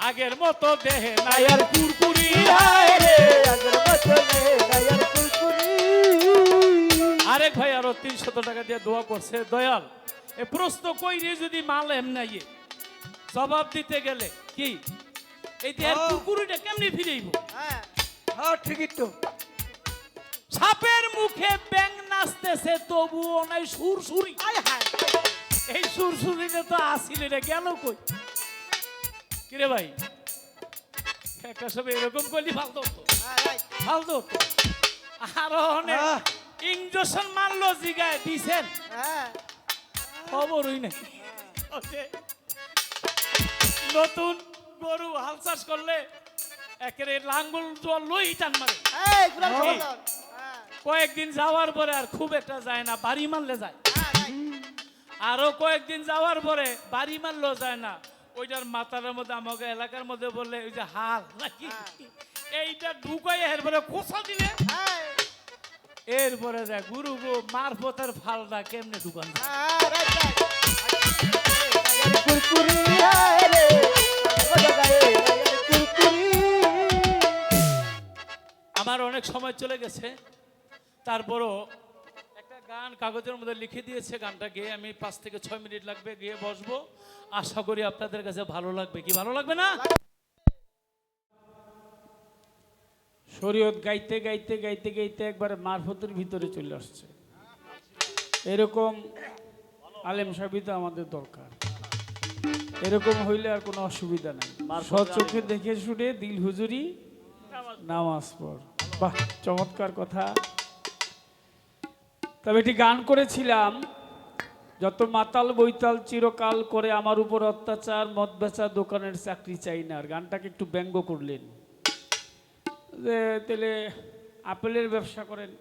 আগের মতো দেহে নাই আর কুরকুরি হায় রে আগের মতো নে নায়ার কুরকুরি আরেক ভাই আরো 300 টাকা দিয়ে দোয়া করছে দয়াল এ প্রশ্ন কইরে যদি মাল এমনাই জবাব দিতে গেলে কি এই দেহের কুরকুরিটা কেমনে ফিরেইব হ্যাঁ হ্যাঁ ঠিকই তো সাপের মুখে ব্যাং নাচতেছে তবুও নাই সুরসুরি আয় হায় এই সুরসুরিটা তো আসিলে রে গেল কই কিরে ভাই একটা সবে এরকম করলি ফালতো হতো হ্যাঁ রাইট ফালতো হতো আরো অনেক ইঞ্জেকশন মারলো জিগায় দিছেন হ্যাঁ খবরই নাই নতুন গরু হাল চাষ করলে একেবারে লাঙ্গল জল লই টান মারে এই গুলাম হ্যাঁ। বলন হ্যাঁ কয়েকদিন যাওয়ার পরে আর খুব একটা যায় না বাড়ি মারলে যায় হ্যাঁ রাইট আরো কয়েকদিন যাওয়ার পরে বাড়ি মারলেও যায় না ওইটার মাথার মধ্যে আমাকে এলাকার মধ্যে বললে ওই যে হাল নাকি এইটা ঢুকাই এরপরে খোসা দিলে হ্যাঁ এরপরে দেখ গুরু গো মারফতের ফালটা কেমনে ঢুকান হ্যাঁ রাইট রাইট নায়ার কুরকুরি হায় রে আগের মতো গায়ে নায়ার কুরকুরি আমার অনেক সময় চলে গেছে তারপরও একটা গান কাগজের মধ্যে লিখে দিয়েছে গানটা গেয়ে আমি 5 থেকে 6 মিনিট লাগবে গিয়ে বসবো আশা করি আপনাদের কাছে ভালো লাগবে কি ভালো লাগবে না শরীয়ত গাইতে গাইতে গাইতে গাইতে একবার মারফতের ভিতরে চলে আসছে এরকম আলেম সাহেবই তো আমাদের দরকার এরকম হইলে আর কোনো অসুবিধা নাই চোখে দেখে শুনে দিল হুজুরি নামাজ পড়। বাহ, চমৎকার কথা। তবে একটি গান করেছিলাম, যত মাতাল বৈতাল চিরকাল করে আমার উপর অত্যাচার, মদ বেচা দোকানের চাকরি চাই না। আর গানটাকে একটু ব্যঙ্গ করলেন যে তাহলে আপেলের ব্যবসা করেন,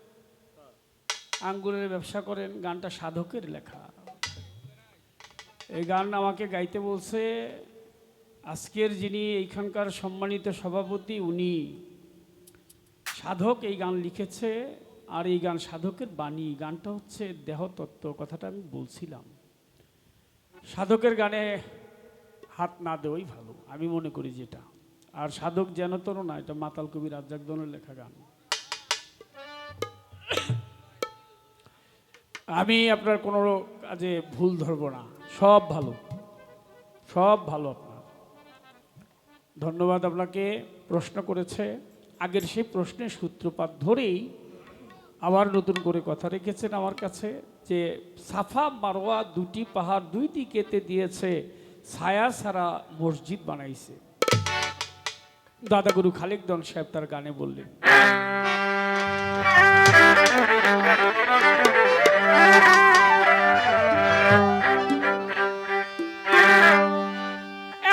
আঙ্গুরের ব্যবসা করেন। গানটা সাধকের লেখা। এই গান আমাকে গাইতে বলছে আজকের যিনি এইখানকার সম্মানিত সভাপতি, উনি সাধক এই গান লিখেছে। আর এই গান সাধকের বাণী। গানটা হচ্ছে দেহতত্ত্ব, কথাটা আমি বলছিলাম। সাধকের গানে হাত না দেওয়াই ভালো আমি মনে করি যেটা। আর সাধক যেন তোর না, এটা মাতাল কবি রাজ্জাক দনের লেখা গান। আমি আপনার কোনো কাজে ভুল ধরব না, সব ভালো, সব ভালো। আপনার ধন্যবাদ। আপনাকে প্রশ্ন করেছে, আগের সেই প্রশ্নের সূত্রপাত ধরেই আবার নতুন করে কথা রেখেছেন আমার কাছে যে সাফা মারওয়া দুটি পাহাড় দুই দিকেতে দিয়েছে, ছায়া ছাড়া মসজিদ বানাইছে। দাদাগুরু খালেক দন সাহেব তার গানে বললেন।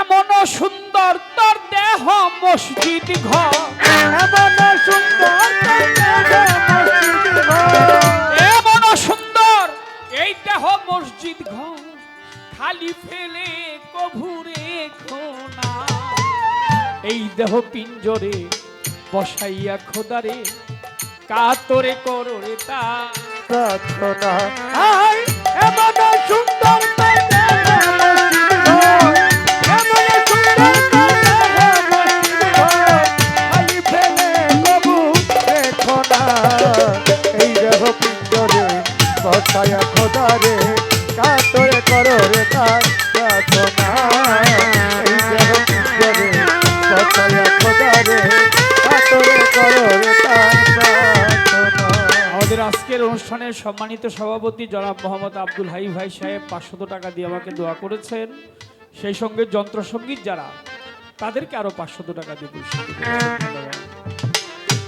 এমন সুন্দর তোর দেহ মসজিদ ঘর, এমন সুন্দর এমন সুন্দর এই দেহ মসজিদ ঘর, খালি ফেলে কভুরে খোনা। এই দেহ পিঞ্জরে বসাইয়া খোদারে, কাতরে করো রে তা প্রার্থনা। আয় এমন সুন্দর বসায়া খোদারে, কাতরে করো রে তার প্রার্থনা। এই দেহ পিঞ্জরে বসায়া খোদারে, কাতরে করো রে তার প্রার্থনা। আমাদের আজকের অনুষ্ঠানের সম্মানিত সভাপতি জনাব মোহাম্মদ আব্দুল হাই ভাই সাহেব 500 টাকা দিয়ে আমাকে দোয়া করেছেন। সেই সঙ্গে যন্ত্রসঙ্গীত যারা, তাদেরকে আরো 500 টাকা দিয়ে পুরস্কৃত করেছেন। ধন্যবাদ।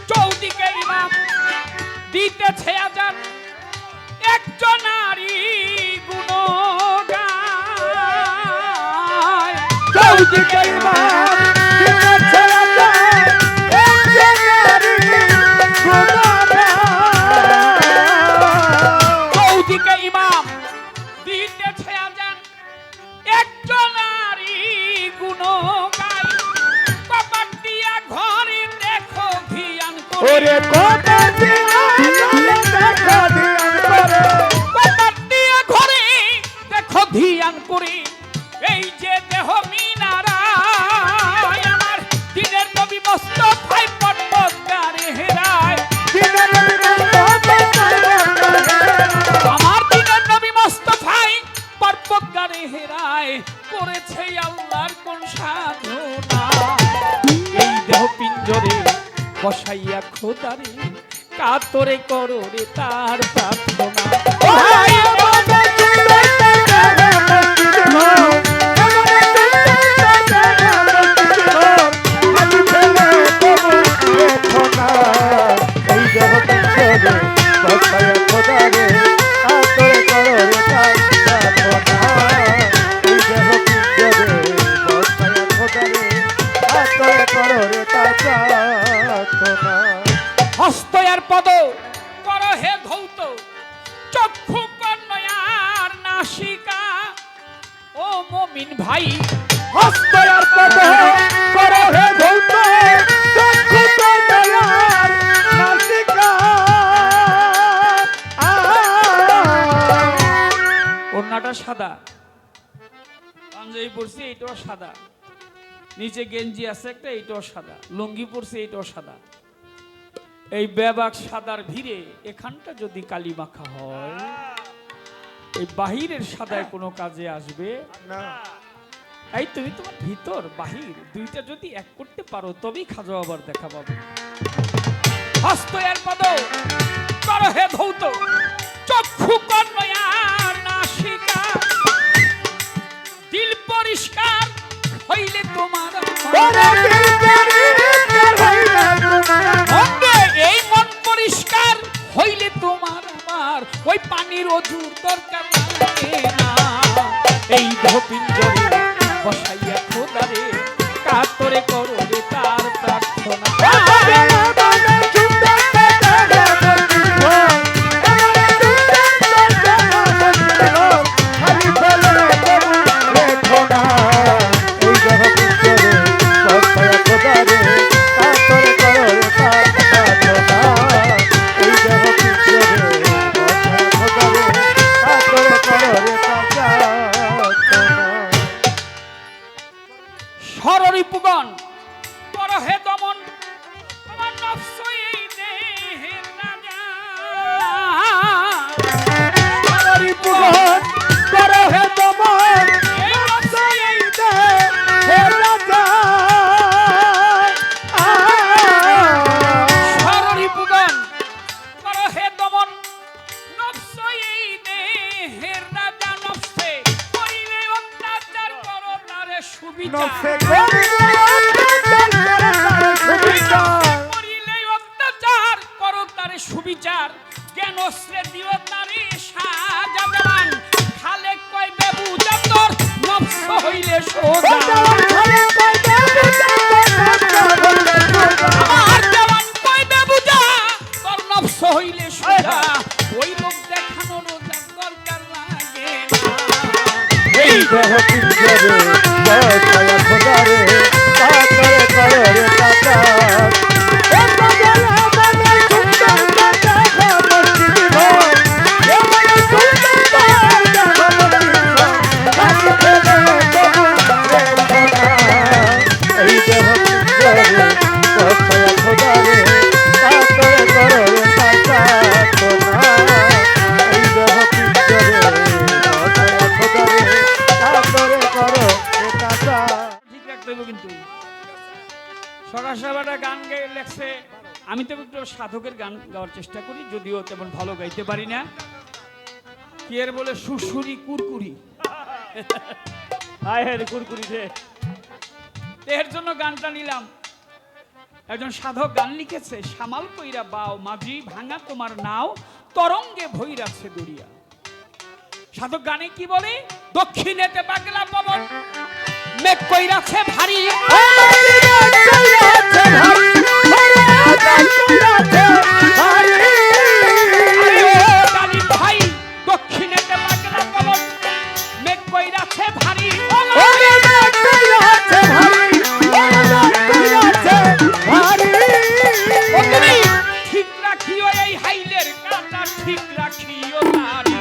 চৌদিকে ইমাম দিতেছে আজান, একজন নারী গুণগান। চৌদিকে ইমাম দিতেছে আজান, একজন নারী গুণগান। চৌদিকে ইমাম দিতেছে আজান, একজন নারী গুণগান। কপাট দিয়া ঘরে দেখো ধিয়ান করে, ওরে কথা দিয়া দেখো ধ্যান করে, কপাট দিয়া ঘরে দেখো ধিয়ান করে। এই যে দেহ মিনারায়, আমার দিনের নবী মোস্তফায় পর্বতগারে হেরায়। দিনের আমার দিনের নবী মোস্তফায় পর্বতগারে হেরায়, করেছে আল্লাহর কোন সাধনা। এই দেহ পিঞ্জরে বসাইয়া খোদারে, কাতরে করো রে তার প্রার্থনা। ভাই এমন সুন্দর আমি ফেলে তবু রেখো না। এই দেহ পিঞ্জরে বসায়া খোদারে, কাতরে করো রে তার প্রার্থনা। এই দেহ পিঞ্জরে বসায়া খোদারে, কাতরে করো রে তার প্রার্থনা। হস্ত আর পদ করো হে ধৌত, চক্ষু কর্ণয়ার নাসিকা। ও মমিন ভাই, হস্ত আর পদ করো হে ভৌত, চক্ষু কর্ণয়ার নাসিকা। ওড়নাটা সাদা, পাঞ্জাবি পরছি এইটাও সাদা, নিচে গেঞ্জি আছে একটা এইটাও সাদা, লুঙ্গি পরছি এইটাও সাদা। এই বেবাক সাদার ভিড়ে এখানটা যদি কালি মাখা হয়, এই বাহিরের সাদায় কোনো কাজে আসবে না। এই তুমি তোমার ভিতর বাহির দুইটা যদি এক করতে পারো, তবেই খাজা আবার দেখা পাবে। হস্ত এর পদ করো হে ধৌত, চক্ষু কর্ণয়ার নাসিকা। দিল পরিষ্কার তোমার ওরে পরিষ্কার হইলে তোমার অঙ্গে এই মন পরিষ্কার হইলে তোমার আমার ওই পানির অজুর দরকার লাগে না এই দেহ পিঞ্জরে বসাইয়া খোদারে কাতরে করো রে তার প্রার্থনা সররিপুগণ পরহে দমন তোমার নফস এই দেহের রাজা সররিপুগণ পরহে দমন এই নফস এই সররিপুগণ পরহে দমন নফস এই দেহের রাজা নফসে করিলে অত্যাচার করো তারে সুবিচার করিলে অত্যাচার করো তারে সুবিচার জ্ঞান অস্ত্রে দিও তারে সাজা দেওয়ান খালে কইবে বুঝা তোর নফস হইলে সোজা আমার দেওয়ান কইবে বুঝা তোর নফস হইলে সোজা ওই লোক দেখানোর দরকার লাগে না এই দেহ পিঞ্জরে বসায়া খোদারে কাতরে করো রে কাকা ও গলা মনে সুন্দর কাকা মসজিদ ঘর এ মনে সুন্দর কাকা মসজিদ ঘর এই দেহ পিঞ্জরে বসায়া খোদারে কাতরে করো রে কাকা তোমরা এই দেহ পিঞ্জরে বসায়া খোদারে কাতরে করো রে কাকা ঠিক রাখতে হবে কিন্তু সকাল সকালটা গান গেয়ে লেখছে আমি তো একটু সাধকের গান গাওয়ার চেষ্টা করি যদিও তেমন ভালো গাইতে পারি না কি এর বলে সুসুরি কুরকুরি হায় হায় কুরকুরি রে এর জন্য গানটা নিলাম একজন সাধক গান লিখেছে সামাল কইরা বাও মাঝি ভাঙা তোমার নাও তরঙ্গে ভৈরাছে দরিয়া সাধক গানে কি বলে দক্ষিণেতে পাগলা পবন মেঘ কইরাছে ভারী গালিব ভাই দক্ষিণেতে পাগলা পবন মেঘ কইরাছে ভারী ঠিক রাখিও এই হাইলের কাটা ঠিক রাখিও নারী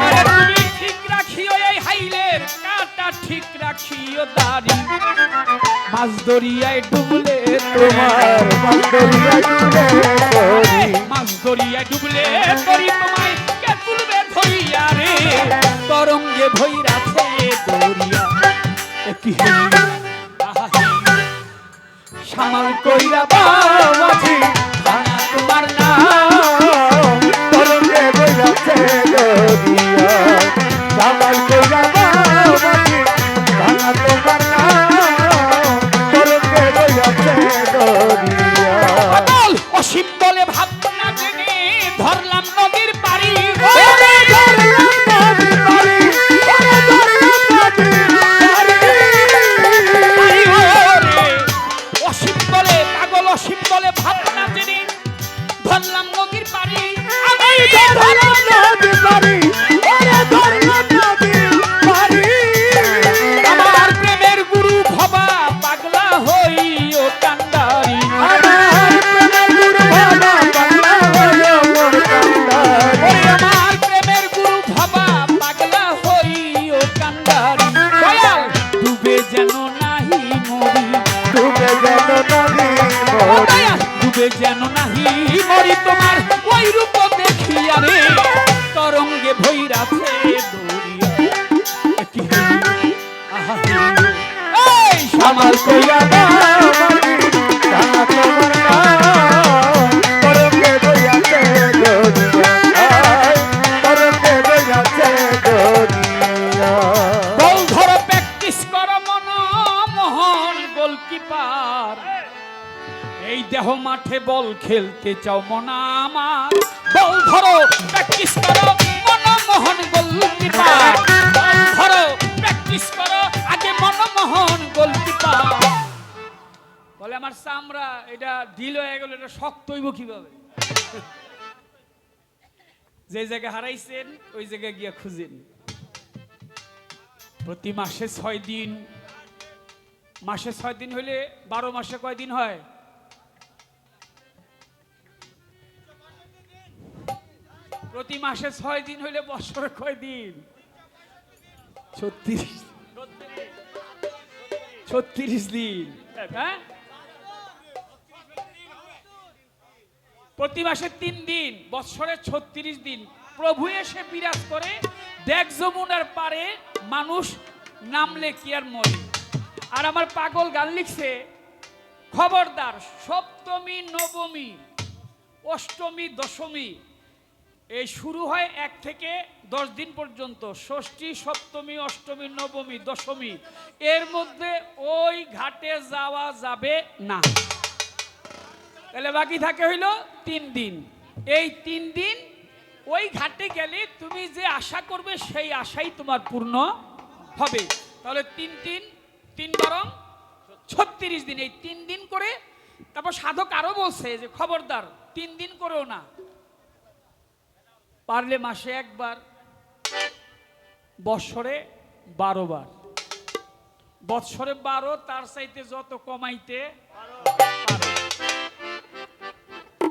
আরে তুমি ঠিক রাখিও এই হাইলের কাটা ঠিক রাখিও দাড়ি মাছ দরিয়ায় ডুবলে তোমার মাছ দরিয়ায় ডুবলে তরি তোমায় কে তুলবে ধরিয়া রে তরঙ্গে ভৈরাছে দরিয়া কি সামাল কইরা বাবাজি ভাঙা তোমার নাম তরঙ্গে বইরাছে দরিয়া সামাল কইরা বাবাজি ভাঙা তোমার নাম তরঙ্গে বইরাছে দরিয়া পাগল অসীম বলে ভাবনা জেনে ধরলাম নদীর পাড়ি ওরে ধরলাম নদীর পাড়ি ওরে ধরলাম নদীর পাড়ি অসীম বলে পাগল অসীম বলে ভাবনা জেনে ধরলাম নদীর পাড়ি আমি ধরলাম নদীর পাড়ি ওরে ধরলাম নদীর পাড়ি আমার প্রেমের গুরু ভবা পাগলা হই ও কান্দারি আমার প্রেমের গুরু ভাবা পাগলা হইও মোর কান্দারি ওরে আমার প্রেমের গুরু ভবা পাগলা হই ও কান্দারি দয়াল ডুবে যেন নাহি মরি ডুবে যেন নদী মোর দয়াল ডুবে যেন নাহি মরি তোমার ওই রূপ দেখিয়া রে তরঙ্গে ভৈরাছে দরিয়া কি আহা এই আমার কইয়া দাও মাঝি ভাঙা তোমার নাম তরঙ্গে বইয়াছে দরিয়া তরঙ্গে বইয়াছে দরিয়া মাঠে বল খেলতে চাও মনা আমার, বল ধরো প্র্যাকটিস করো মনমোহন গোলকিপার, বল ধরো প্র্যাকটিস করো আগে মনমোহন গোলকিপার। বলে আমার চামড়া এটা ঢিল হয়ে গেল, এটা শক্ত হইব কিভাবে? যে জায়গায় হারাইছেন ওই জায়গায় গিয়া খুঁজেন। প্রতি মাসে 6 দিন, মাসে 6 দিন হইলে 12 মাসে কয় দিন হয়? প্রতি মাসে 6 দিন হইলে বছরে কয় দিন? 36 দিন। হ্যাঁ, প্রতি মাসে 3 দিন, বছরে 36 দিন প্রভু এসে বিরাজ করে। দেখ যমুনার পারে মানুষ নামলে কি আর মরে। আর আমার পাগল গান লিখছে, খবরদার সপ্তমী নবমী অষ্টমী দশমী এই শুরু হয় 1 থেকে 10 দিন পর্যন্ত, ষষ্ঠী সপ্তমী অষ্টমী নবমী দশমী এর মধ্যে ওই ঘাটে যাওয়া যাবে না। তাহলে বাকি থাকে হইল 3 দিন। এই 3 দিন ওই ঘাটে গেলে তুমি যে আশা করবে সেই আশাই তোমার পূর্ণ হবে। তাহলে 3 বারং 36 দিন, এই 3 দিন করে। তারপর সাধক আরো বলছে যে খবরদার 3 দিন করেও না, পারলে মাসে 1 বার, বৎসরে 12 বার। বৎসরে 12, তার চাইতে যত কমাইতে পারো।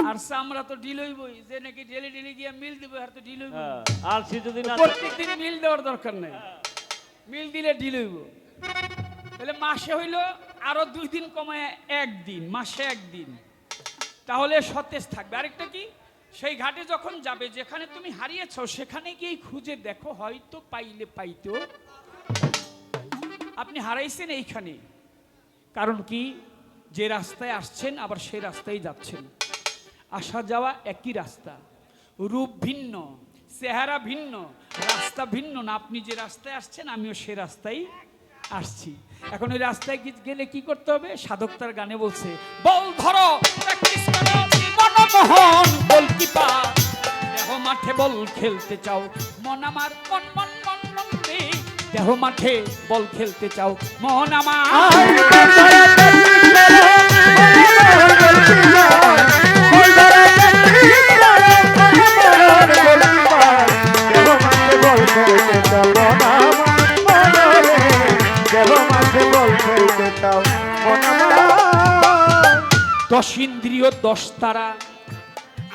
আর আমরা তো ডিল হইবই, যে নাকি ডেলি গিয়া মিল দিব আর তো ডিল হইব। আর সে যদি না প্রত্যেকদিন মিল দেওয়ার দরকার নেই, মিল দিলে ডিল হইব। তাহলে মাসে হইল আরো 2 দিন কমায় 1 দিন, মাসে 1 দিন, তাহলে সতেজ থাকবে। আরেকটা কি, সেই ঘাটে যখন যাবে যেখানে তুমি হারিয়েছো সেখানে গিয়ে খুঁজে দেখো, হয়তো পাইলে পাইতো। আপনি হারাইছেন এইখানে, কারণ কি, যে রাস্তায় আসছেন আবার সেই রাস্তায় যাচ্ছেন। আসা যাওয়া একই রাস্তা, রূপ ভিন্ন, চেহারা ভিন্ন, রাস্তা ভিন্ন না। আপনি যে রাস্তায় আসছেন আমিও সে রাস্তায় আসছি। এখন ওই রাস্তায় গেলে কি করতে হবে? সাধক তার গানে বলছে, বল ধরো প্র্যাকটিস করো মনমোহন গোলকিপার, দেহ মাঠে বল খেলতে চাও মন আমার, মন মন মন মন রে, দেহ মাঠে বল খেলতে চাও মন আমার। দশ ইন্দ্রিয় 10 তারা,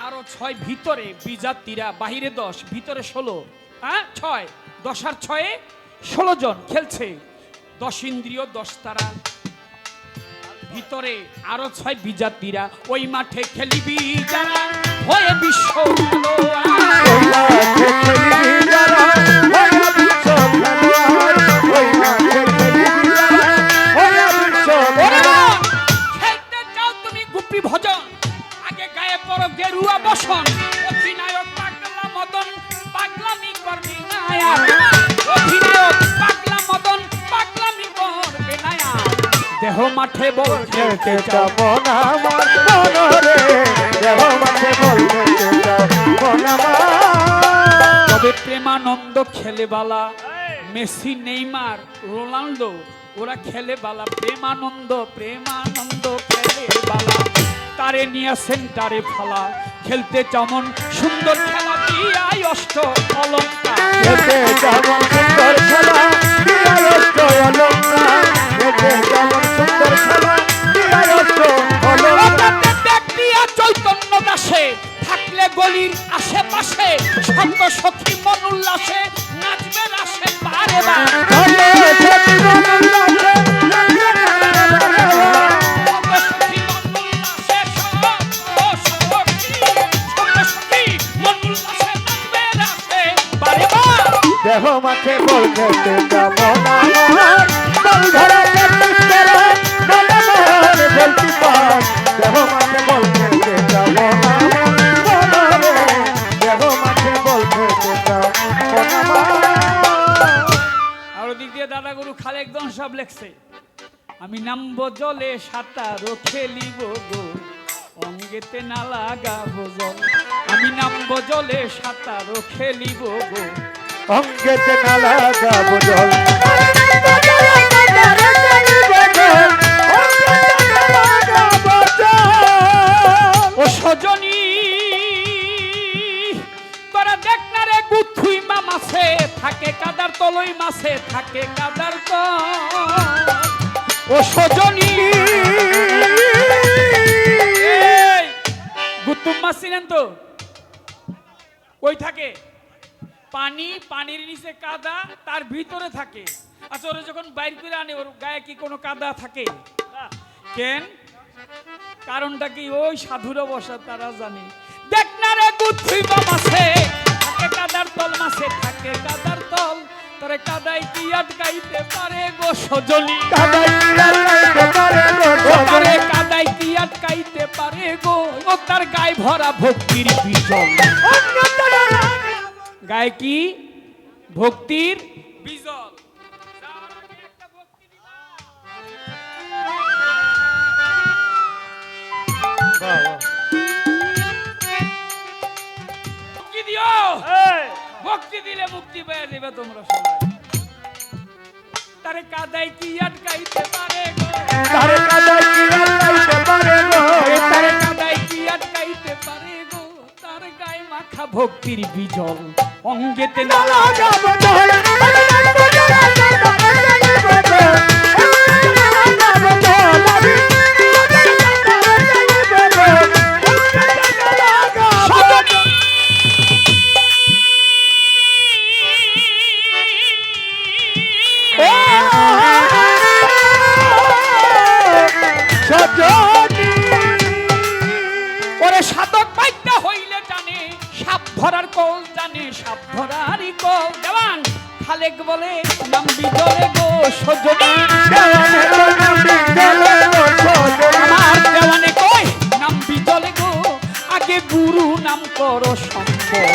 আরো 6 ভিতরে বিজাতিরা, বাহিরে 10 ভিতরে 16, হ্যাঁ 6, 10 আর 6 16 জন খেলছে। 10 ইন্দ্রিয় 10 তারা, ভিতরে আরো 6 বিজাতিরা, ওই মাঠে খেলিবি যারা হয়ে বিশ্ব খেলতে চাও তুমি গুপি ভজন, আগে গায়ে পড়ো গেরুয়া বসন, অধিনায়ক পাগলা মদন পাগলামি করবি না, অধিনায়ক পাগলা মদন পাগলামি করবে না। দেহ মাঠে বল খেলতে চাও মন আমার, মনরে দেহ মাঠে বল খেলতে চাও মন আমার। তবে প্রেমানন্দ খেলে বালা, মেসি নেইমার রোনাল্ডো ওরা খেলে বালা, প্রেমানন্দ খেলে বালা, তারে নিয়ে সেন্টারে ফালা, খেলতে যেমন সুন্দর খেলা দিয়াই অষ্ট অলঙ্কার, খেলতে যেমন সুন্দর খেলা দিয়াই অষ্ট অলঙ্কার, খেলতে যেমন সুন্দর খেলা দিয়াই অষ্ট অলঙ্কার। চৈতন্য দাসে থাকলে গলির আশেপাশে সন্ত সখী মন উল্লাসে নাচবে রাসে পারে বা, দেহ মাঠে বল খেলতে যাব না, বল ধরে প্র্যাকটিস করো মনমোহন গোলকিপার, দেহ মাঠে বল খেলতে যাব না, দেহ মাঠে বল খেলতে যাব না। আর ওদিক দিয়ে দাদা গুরু খালে একদম সব লেখছে, আমি নামবো জলে সাঁতারও খেলিব গো, অঙ্গে অঙ্গেতে না লাগাবো জল, আমি নামবো জলে সাঁতারও খেলিব গো। অঙ্গেতে না লাগাবো জল, ও সজনী তোরা দেখ না রে গুথুই মা মাছে থাকে কাদার তলই মাছে থাকে কাদার তল। ও সজনী গুতুম মাছ চিনেন তো? কই থাকে? পানি, পানির নিচে কাদা, তার ভিতরে থাকে। আচ্ছা ওরা যখন বাইর করে আনে ওর গায়ে কি কোনো কাদা থাকে? কেন? কারণটা কি? ওই সাধুরা বসা তারা জানে। দেখ না রে গুথুই মা মাছে থাকে কাদার তল মাছে থাকে কাদার তল, তোরে কাদাই কি আটকাইতে পারে গো সজনী? কাদাই কি আটকাইতে পারে গো সজনী? তারে কাদাই কি আটকাইতে পারে গো? ও তার গায়ে ভরা ভক্তির বিজল, গায়ে কি ভক্তির বিজল। বাহ, বাহ। ভক্তি দিও, ভক্তি দিলে মুক্তি পেয়ে যাবে তোমরা সবাই। তারে কাদাই কি আটকাইতে পারে গো? তারে কাদাই কি আটকাইতে পারে গো? তারে কাদাই কি আটকাইতে পারে গো? তার গায়ে মাখা ভক্তির বিজল, অঙ্গেতে না লাগাবো জল, ওরে সাধক পাইতে হইলে জানে সাপ ধরার কল, জানে সাপ ধরারই কল। দেওয়ান খালেক বলে নাম বিজলে গো সজনী, আমার দেওয়ানে কই নাম বিজলে গো, আগে গুরু নাম করো সম্বল।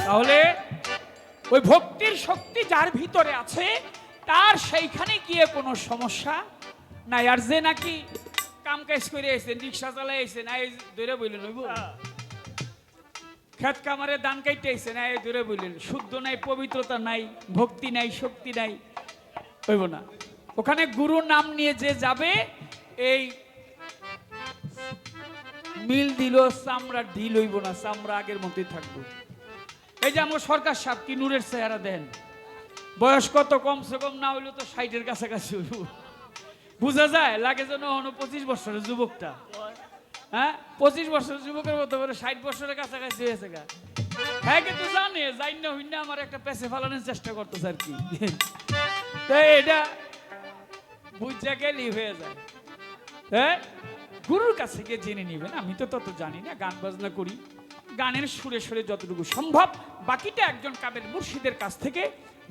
তাহলে ওই ভক্তির শক্তি যার ভিতরে আছে তার সেইখানে গিয়ে কোনো সমস্যা নাই। আর যে নাকি কাম কাজ করে আইছেন, রিক্সা চালাই আইছেন, এই দূরে বললেন হইব, খেত কামারে দান কাইতে আইছেন, এই দূরে বললেন, শুদ্ধ নাই, পবিত্রতা নাই, ভক্তি নাই, শক্তি নাই, হইব না। ওখানে গুরু নাম নিয়ে যে যাবে, এই মিল দিল চামড়া ঢিল হইব না, চামড়া আগের মতোই থাকবো। এই যে আমার সরকার সাহেব কি নূরের চেহারা দেন, বয়স কত? কমসে কম না হইলো তো 60-এর কাছাকাছি হইব। বুঝা যায় লাগে যেন 25 বছরের যুবকটা, হ্যাঁ 25 বছরের যুবকের মতো করে 60 বছরের কাছাকাছি হয়েছে গা। হ্যাঁ কিন্তু জানে যাই না হইনা আমার একটা পেছে ফালানোর চেষ্টা করতেছে আর কি। তো এটা বুঝা গেলেই হয়ে যায়। হ্যাঁ গুরুর কাছে গিয়ে জেনে নিবেন। আমি তো তত জানি না, গান বাজনা করি, গানের সুরে সুরে যতটুকু সম্ভব, বাকিটা একজন কামেল মুর্শিদের কাছ থেকে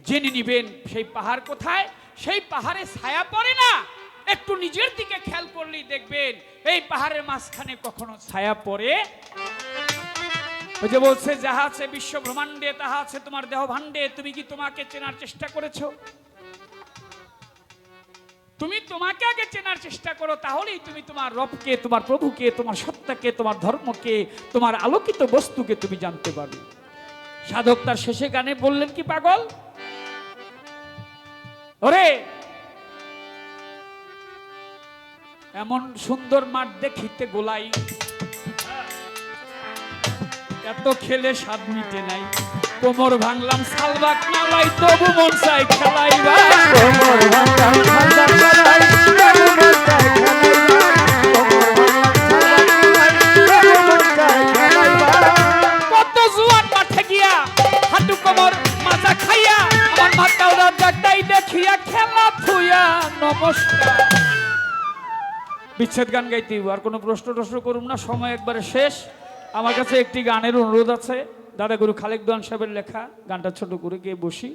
জেনে নিবেন। সেই পাহাড় কোথায়? সেই পাহাড়ে ছায়া পড়ে না, একটু নিজের দিকে খেয়াল করলেই দেখবেন এই পাহাড়ের মাঝখানে কখনো ছায়া পড়ে। ওই যে বলছে যাহা আছে বিশ্ব ব্রহ্মাণ্ডে তাহা আছে তোমার দেহ ভাণ্ডে, তুমি কি তোমাকে চেনার চেষ্টা করেছো? তুমি তোমাকে আগে চেনার চেষ্টা করো, তাহলেই তুমি তোমার রবকে, তোমার প্রভুকে, তোমার সত্তাকে, তোমার ধর্মকে, তোমার আলোকিত বস্তুকে তুমি জানতে পারবে। সাধক তার শেষে গানে বললেন কি, পাগল ওরে এমন সুন্দর মাঠ দেখিতে গোলাই, এত খেলে স্বাদ মিটে নাই, কোমর ভাঙলাম সালবাক নালাই, তবু মন চাই খেলাইবা। কোমর ভাঙলাম সালবাক নালাই, তবু মন চাই খেলাইবা। কত জুয়ান মাঠে গিয়া হাঁটু কোমর মাজা খাইয়া, আমার মাথাও রাজাটাই দেখিয়া খেলা থুইয়া নমস্কার। বিচ্ছেদ গান গাইতে আর কোনো প্রশ্ন করুম না, সময় একবারে শেষ। আমার কাছে একটি গানের অনুরোধ আছে, দাদা গুরু খালেক দোয়ান সাহেবের লেখা গানটা ছোট করে গিয়ে বসি।